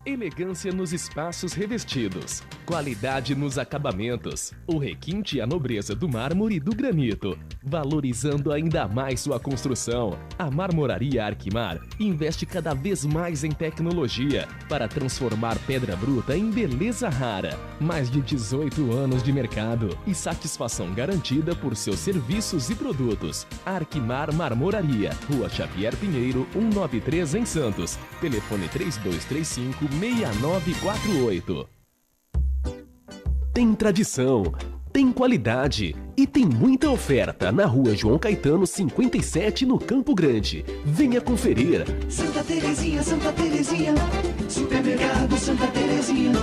H: Elegância nos espaços revestidos, qualidade nos acabamentos, o requinte e a nobreza do mármore e do granito, valorizando ainda mais sua construção. A Marmoraria Arquimar investe cada vez mais em tecnologia para transformar pedra bruta em beleza rara. Mais de 18 anos de mercado e satisfação garantida por seus serviços e produtos. Arquimar Marmoraria, Rua Xavier Pinheiro, 193 em Santos. Telefone 3235-6948. Tem tradição, tem qualidade e tem muita oferta na Rua João Caetano 57, no Campo Grande. Venha conferir.
M: Santa Terezinha, Supermercado Santa Terezinha.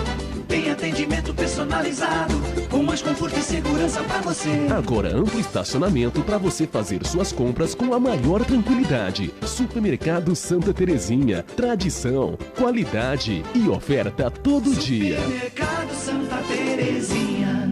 M: Tem atendimento personalizado, com mais conforto e segurança pra você.
H: Agora amplo estacionamento para você fazer suas compras com a maior tranquilidade. Supermercado Santa Terezinha, tradição, qualidade e oferta todo dia.
M: Supermercado Santa Terezinha.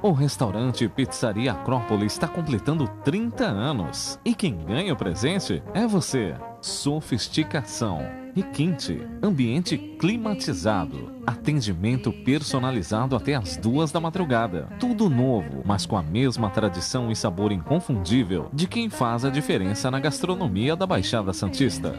K: O restaurante Pizzaria Acrópolis está completando 30 anos. E quem ganha o presente é você. Sofisticação, requinte, ambiente climatizado, atendimento personalizado até as 2 da madrugada. Tudo novo, mas com a mesma tradição e sabor inconfundível de quem faz a diferença na gastronomia da Baixada Santista.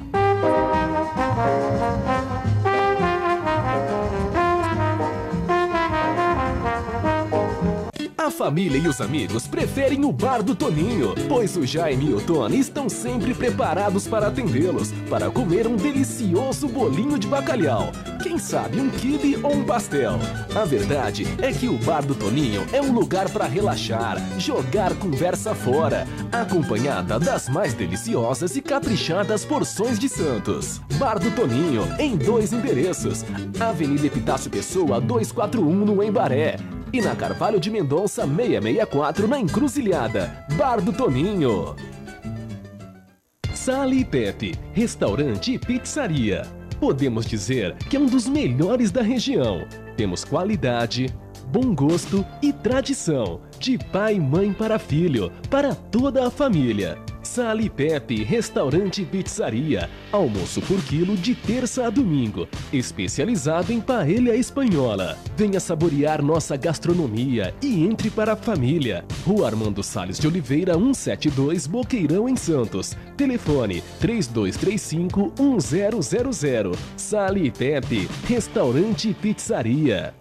H: A família e os amigos preferem o Bar do Toninho, pois o Jaime e o Tony estão sempre preparados para atendê-los, para comer um delicioso bolinho de bacalhau, quem sabe um quibe ou um pastel. A verdade é que o Bar do Toninho é um lugar para relaxar, jogar conversa fora, acompanhada das mais deliciosas e caprichadas porções de Santos. Bar do Toninho, em 2 endereços: Avenida Epitácio Pessoa 241, no Embaré, e na Carvalho de Mendonça 664, na Encruzilhada. Bar do Toninho. Sala e Pepe, restaurante e pizzaria. Podemos dizer que é um dos melhores da região. Temos qualidade, bom gosto e tradição. De pai e mãe para filho, para toda a família. Sali Pepe, restaurante e pizzaria. Almoço por quilo de terça a domingo. Especializado em paella espanhola. Venha saborear nossa gastronomia e entre para a família. Rua Armando Salles de Oliveira, 172, Boqueirão, em Santos. Telefone 3235-1000. Sali Pepe, restaurante e pizzaria.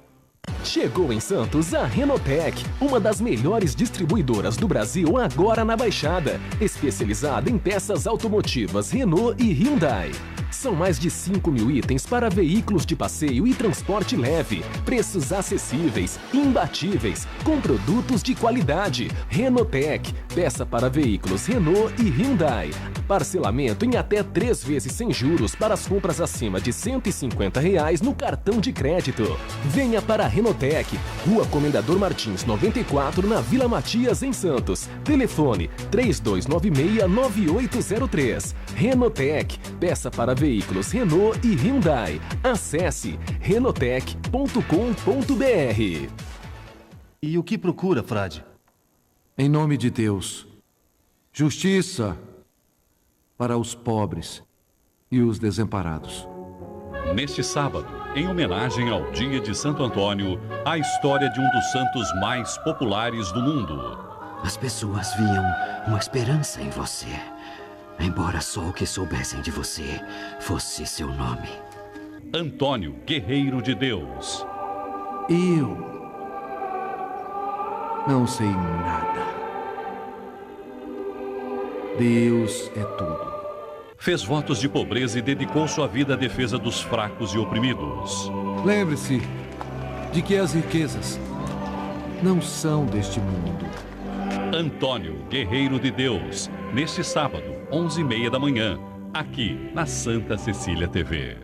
H: Chegou em Santos a Renotec, uma das melhores distribuidoras do Brasil agora na Baixada, especializada em peças automotivas Renault e Hyundai. São mais de 5.000 itens para veículos de passeio e transporte leve, preços acessíveis, imbatíveis, com produtos de qualidade. Renotec, peça para veículos Renault e Hyundai. Parcelamento em até 3 vezes sem juros para as compras acima de R$ 150 no cartão de crédito. Venha para a Renotec, Rua Comendador Martins 94, na Vila Matias, em Santos. Telefone 3296-9803. Renotec, peça para veículos Renault e Hyundai. Acesse renotec.com.br.
P: E o que procura, frade? Em nome de Deus, justiça para os pobres e os desamparados.
N: Neste sábado, em homenagem ao Dia de Santo Antônio, a história de um dos santos mais populares do mundo.
Q: As pessoas viam uma esperança em você, embora só o que soubessem de você fosse seu nome.
N: Antônio, guerreiro de Deus.
P: Eu não sei nada. Deus é tudo.
N: Fez votos de pobreza e dedicou sua vida à defesa dos fracos e oprimidos.
P: Lembre-se de que as riquezas não são deste mundo.
N: Antônio, guerreiro de Deus, neste sábado, 11h30 da manhã, aqui na Santa Cecília TV.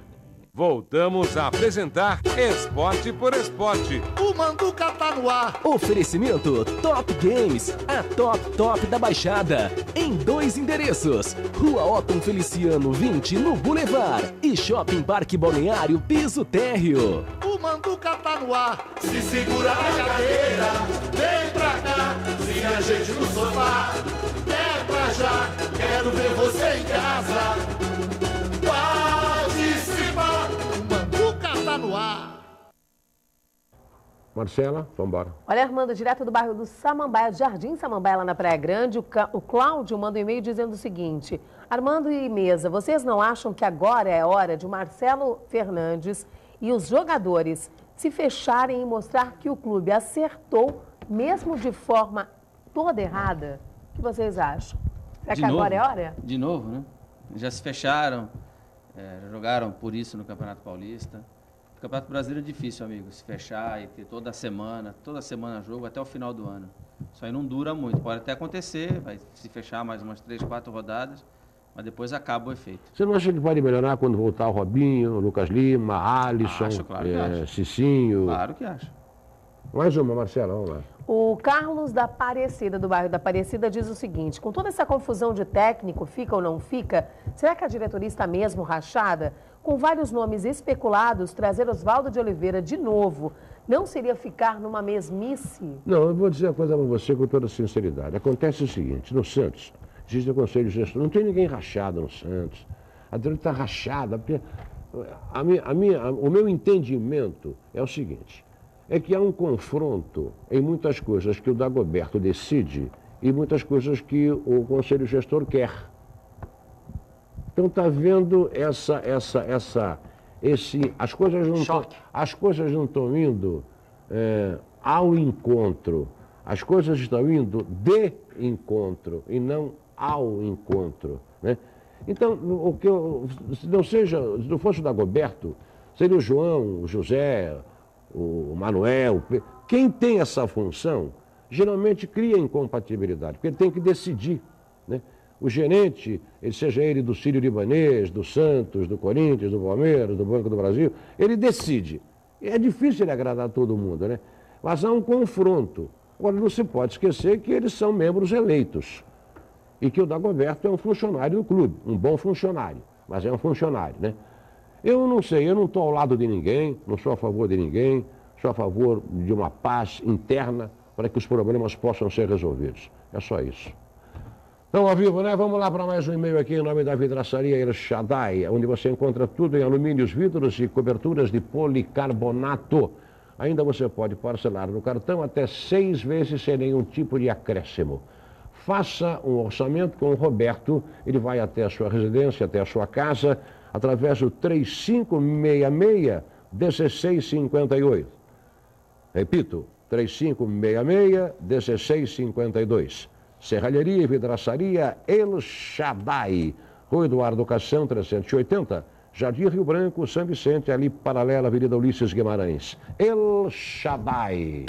G: Voltamos a apresentar Esporte por Esporte.
A: O Manduca tá no ar.
H: Oferecimento Top Games, a top da Baixada. Em 2 endereços. Rua Otton Feliciano 20, no Boulevard. E Shopping Parque Balneário Piso Térreo.
A: O Manduca tá no ar. Se segura na cadeira, vem pra cá. Se a gente no sofá, é pra já. Quero ver você em casa. Participa, o Manduca tá no ar.
B: Marcela, vamos embora.
F: Olha, Armando, direto do bairro do Samambaia, Jardim Samambaia, lá na Praia Grande, o Cláudio manda um e-mail dizendo o seguinte: Armando e Mesa, vocês não acham que agora é hora de Marcelo Fernandes e os jogadores se fecharem e mostrar que o clube acertou, mesmo de forma toda errada? O que vocês acham? Será que agora é hora?
E: De novo, né? Já se fecharam, já jogaram por isso no Campeonato Paulista. O Campeonato Brasileiro é difícil, amigo, se fechar e ter toda semana jogo até o final do ano. Isso aí não dura muito, pode até acontecer, vai se fechar mais umas 3, 4 rodadas, mas depois acaba o efeito.
B: Você não acha que pode melhorar quando voltar o Robinho, Lucas Lima, Alisson,
E: Acho, claro que acho.
B: Cicinho?
E: Claro que acho.
B: Mais uma, Marcela, vamos lá.
F: O Carlos da Aparecida, do bairro da Aparecida, diz o seguinte: com toda essa confusão de técnico, fica ou não fica, será que a diretoria está mesmo rachada? Com vários nomes especulados, trazer Oswaldo de Oliveira de novo não seria ficar numa mesmice?
B: Não, eu vou dizer uma coisa para você com toda sinceridade. Acontece o seguinte: no Santos, existe o Conselho Gestor, não tem ninguém rachado no Santos. A diretoria está rachada. Porque o meu entendimento é o seguinte: é que há um confronto em muitas coisas que o Dagoberto decide e muitas coisas que o Conselho Gestor quer. Então está havendo as coisas não estão indo ao encontro, as coisas estão indo de encontro e não ao encontro, né? Então, se não fosse o Dagoberto, seria o João, o José, o Manuel. Quem tem essa função geralmente cria incompatibilidade, porque ele tem que decidir, né? O gerente, seja ele do Sírio-Libanês, do Santos, do Corinthians, do Palmeiras, do Banco do Brasil, ele decide. E é difícil ele agradar todo mundo, né? Mas há um confronto. Agora, não se pode esquecer que eles são membros eleitos e que o Dagoberto é um funcionário do clube, um bom funcionário, mas é um funcionário, né? Eu não sei, eu não estou ao lado de ninguém, não sou a favor de ninguém, sou a favor de uma paz interna para que os problemas possam ser resolvidos. É só isso. Estamos ao vivo, né? Vamos lá para mais um e-mail aqui em nome da Vidraçaria El Shaddai, onde você encontra tudo em alumínios, vidros e coberturas de policarbonato. Ainda você pode parcelar no cartão até 6 vezes sem nenhum tipo de acréscimo. Faça um orçamento com o Roberto, ele vai até a sua residência, até a sua casa, através do 3566-1658. Repito, 3566-1652. Serralheria e Vidraçaria El Shaddai, Rua Eduardo Cação, 380, Jardim Rio Branco, São Vicente, ali paralela à Avenida Ulisses Guimarães. El Shaddai.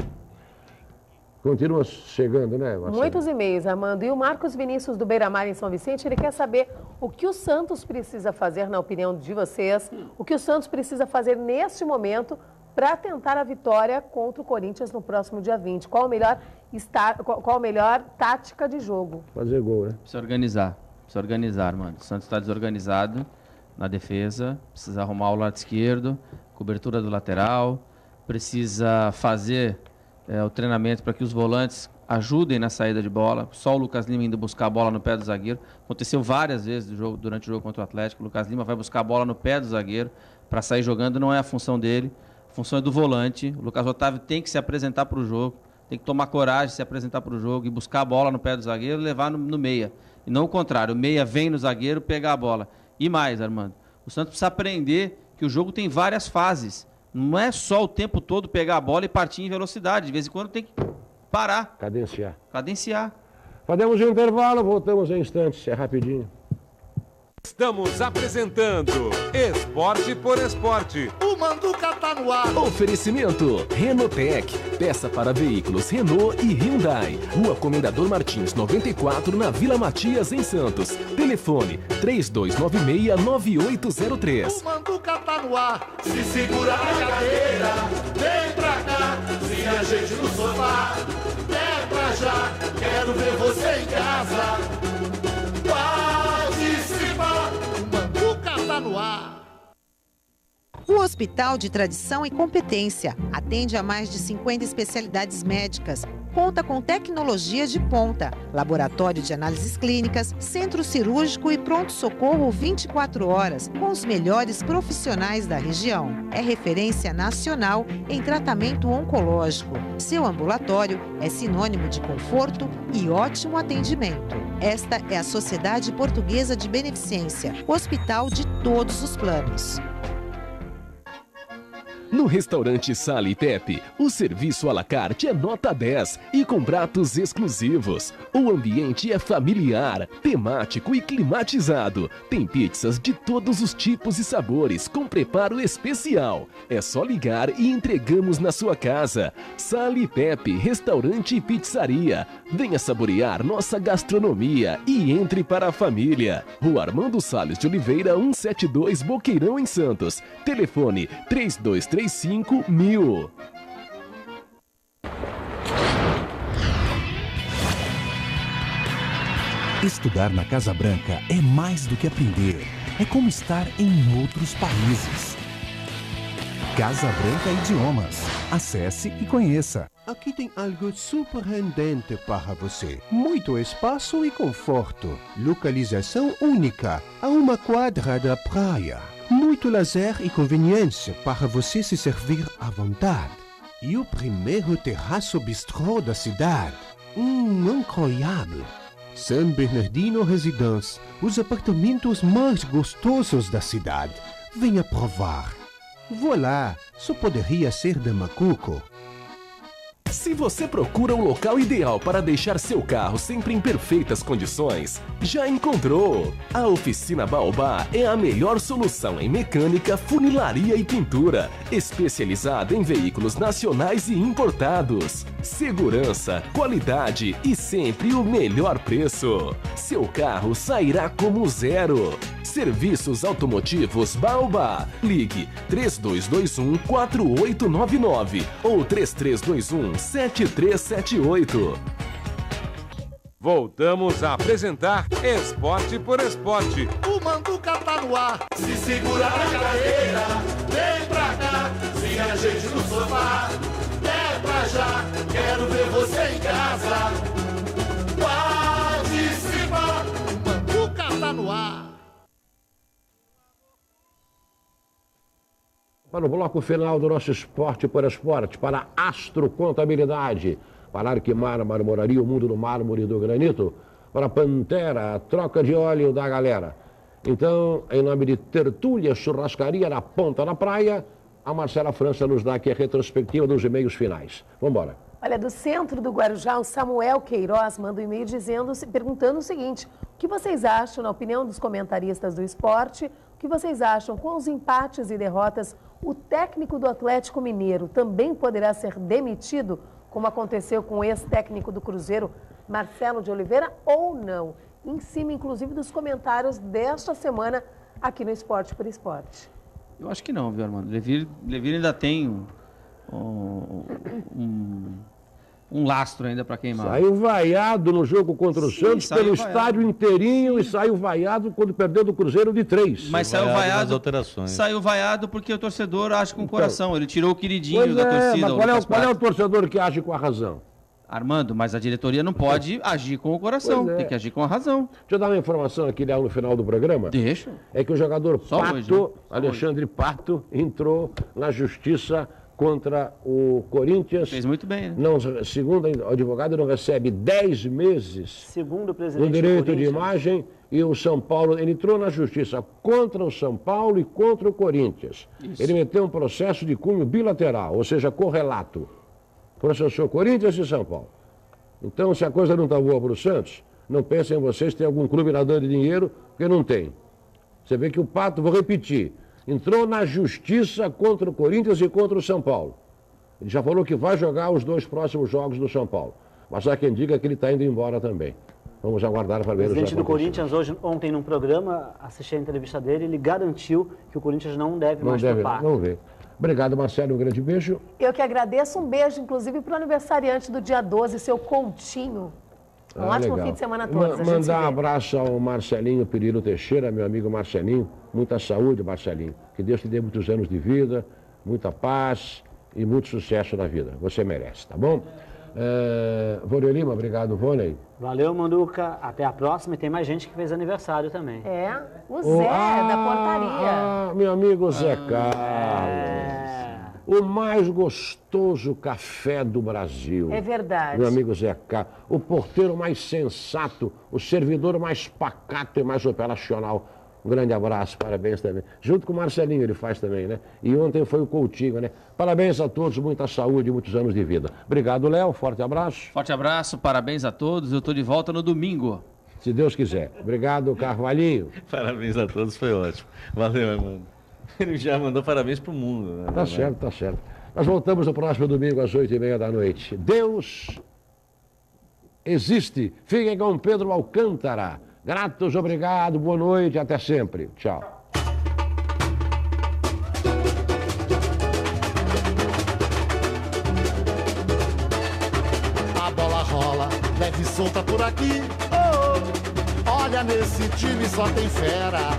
B: Continua chegando, né, Marcelo?
F: Muitos e-mails, Armando. E o Marcos Vinícius do Beira-Mar, em São Vicente, ele quer saber o que o Santos precisa fazer, na opinião de vocês, o que o Santos precisa fazer neste momento para tentar a vitória contra o Corinthians no próximo dia 20. Qual a melhor tática de jogo?
B: Fazer gol, né?
E: Precisa organizar, mano. O Santos está desorganizado na defesa, precisa arrumar o lado esquerdo, cobertura do lateral, precisa fazer o treinamento para que os volantes ajudem na saída de bola. Só o Lucas Lima indo buscar a bola no pé do zagueiro. Aconteceu várias vezes durante o jogo contra o Atlético. O Lucas Lima vai buscar a bola no pé do zagueiro para sair jogando, não é a função dele. A função é do volante. O Lucas Otávio tem que se apresentar para o jogo, tem que tomar coragem, se apresentar para o jogo e buscar a bola no pé do zagueiro e levar no meia. E não o contrário, o meia vem no zagueiro pegar a bola. E mais, Armando, o Santos precisa aprender que o jogo tem várias fases. Não é só o tempo todo pegar a bola e partir em velocidade. De vez em quando tem que parar.
B: Cadenciar. Fazemos um intervalo, voltamos em instantes, é rapidinho.
G: Estamos apresentando Esporte por Esporte.
A: O Manduca tá no ar.
H: Oferecimento Renotec. Peça para veículos Renault e Hyundai. Rua Comendador Martins, 94, na Vila Matias, em Santos. Telefone 3296-9803.
A: O Manduca tá no ar. Se segura na cadeira, vem pra cá. Se a gente no sofá, é pra já. Quero ver você em casa. No ar.
O: O Hospital de Tradição e Competência atende a mais de 50 especialidades médicas. Conta com tecnologia de ponta, laboratório de análises clínicas, centro cirúrgico e pronto-socorro 24 horas, com os melhores profissionais da região. É referência nacional em tratamento oncológico. Seu ambulatório é sinônimo de conforto e ótimo atendimento. Esta é a Sociedade Portuguesa de Beneficência, hospital de todos os planos.
H: No restaurante Sala e Pepe, o serviço à la carte é nota 10 e com pratos exclusivos. O ambiente é familiar, temático e climatizado. Tem pizzas de todos os tipos e sabores com preparo especial. É só ligar e entregamos na sua casa. Sala e Pepe, restaurante e pizzaria. Venha saborear nossa gastronomia e entre para a família. Rua Armando Salles de Oliveira, 172, Boqueirão, em Santos. Telefone 3235-1000.
R: Estudar na Casa Branca é mais do que aprender. É como estar em outros países. Casa Branca Idiomas. Acesse e conheça.
V: Aqui tem algo surpreendente para você. Muito espaço e conforto. Localização única, a uma quadra da praia. Muito lazer e conveniência para você se servir à vontade. E o primeiro terraço bistrô da cidade. Incroyable. San Bernardino Residence, os apartamentos mais gostosos da cidade. Venha provar. Voilà, só poderia ser de Macuco.
H: Se você procura o local ideal para deixar seu carro sempre em perfeitas condições, já encontrou! A Oficina Baobá é a melhor solução em mecânica, funilaria e pintura, especializada em veículos nacionais e importados. Segurança, qualidade e sempre o melhor preço. Seu carro sairá como zero. Serviços automotivos Baobá. Ligue 3221-4899 ou 3321-7378.
G: Voltamos a apresentar Esporte por Esporte.
A: O Manduca tá no ar. Se segura na cadeira, vem pra cá. Se a gente no sofá, é pra já. Quero ver você em casa. Participa.
B: Para o bloco final do nosso Esporte por Esporte, para Astro Contabilidade, para Arquimar, Marmoraria, o mundo do mármore e do granito, para Pantera, a troca de óleo da galera. Então, em nome de Tertúlia Churrascaria na Ponta da Praia, a Marcela França nos dá aqui a retrospectiva dos e-mails finais. Vamos embora.
F: Olha, do centro do Guarujá, o Samuel Queiroz manda um e-mail perguntando o seguinte: o que vocês acham, na opinião dos comentaristas do esporte, o que vocês acham com os empates e derrotas, o técnico do Atlético Mineiro também poderá ser demitido, como aconteceu com o ex-técnico do Cruzeiro, Marcelo de Oliveira, ou não? Em cima, inclusive, dos comentários desta semana aqui no Esporte por Esporte.
E: Eu acho que não, viu, Armando? Levir ainda tem um lastro ainda para queimar.
B: Saiu vaiado no jogo contra o Santos pelo estádio inteirinho e saiu vaiado quando perdeu do Cruzeiro de 3.
E: Mas saiu vaiado,
C: alterações.
E: Saiu vaiado porque o torcedor age com o coração. Ele tirou o queridinho da torcida.
B: Mas qual é o torcedor que age com a razão?
E: Armando, mas a diretoria não pode agir com o coração, tem que agir com a razão.
B: Deixa eu dar uma informação aqui no final do programa.
E: Deixa.
B: É que o jogador Pato,
E: hoje, né?
B: Alexandre Pato, entrou na justiça contra o Corinthians.
E: Fez muito bem, né?
B: Não, segundo o advogado, não recebe 10 meses
D: segundo o presidente
B: no direito de imagem, e o São Paulo, ele entrou na justiça contra o São Paulo e contra o Corinthians.
E: Isso.
B: Ele meteu um processo de cunho bilateral, ou seja, correlato. Processou Corinthians e São Paulo. Então, se a coisa não está boa para o Santos, não pensem em vocês ter algum clube nadando de dinheiro, porque não tem. Você vê que o Pato, vou repetir, entrou na justiça contra o Corinthians e contra o São Paulo. Ele já falou que vai jogar os 2 próximos jogos do São Paulo. Mas há quem diga que ele está indo embora também. Vamos aguardar para ver
D: o presidente do Corinthians, ontem num programa, assisti a entrevista dele, ele garantiu que o Corinthians não deve mais pro Pato.
B: Vamos ver. Obrigado, Marcelo, um grande beijo.
F: Eu que agradeço, um beijo, inclusive, para o aniversariante do dia 12, seu Coutinho. Um ótimo
B: legal.
F: fim de semana a todos.
B: Mandar um abraço ao Marcelinho Perillo Teixeira, meu amigo Marcelinho. Muita saúde, Marcelinho. Que Deus te dê muitos anos de vida, muita paz e muito sucesso na vida. Você merece, tá bom? Vônei Lima, obrigado, Vônei.
D: Valeu, Manduca. Até a próxima. E tem mais gente que fez aniversário também.
F: O Zé, da portaria.
B: Meu amigo Zé Carlos. O mais gostoso café do Brasil.
F: É verdade.
B: Meu amigo Zé Carlos. O porteiro mais sensato, o servidor mais pacato e mais operacional. Um grande abraço, parabéns também. Junto com o Marcelinho ele faz também, né? E ontem foi o Coutinho, né? Parabéns a todos, muita saúde e muitos anos de vida. Obrigado, Léo, forte abraço.
E: Forte abraço, parabéns a todos. Eu estou de volta no domingo.
B: Se Deus quiser. Obrigado, Carvalhinho.
C: Parabéns a todos, foi ótimo. Valeu, irmão. Ele já mandou parabéns pro mundo, né?
B: Tá certo, tá certo. Nós voltamos no próximo domingo às 8h30 da noite. Deus existe. Fiquem com Pedro Alcântara. Gratos, obrigado, boa noite, até sempre. Tchau.
A: A bola rola, leve e solta por aqui. Oh, olha, nesse time só tem fera.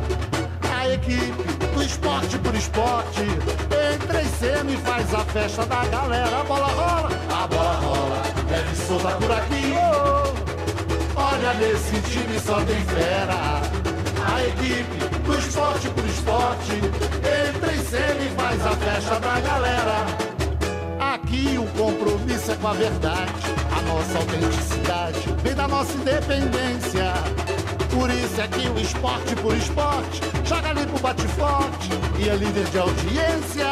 A: A equipe do Esporte por Esporte entra em cena e faz a festa da galera. A bola rola, leve e solta por aqui. Oh, olha, nesse time só tem fera. A equipe do Esporte por Esporte entra em cena e faz a festa da galera. Aqui o compromisso é com a verdade, a nossa autenticidade vem da nossa independência. Por isso é que o Esporte por Esporte joga limpo, bate forte e é líder de audiência.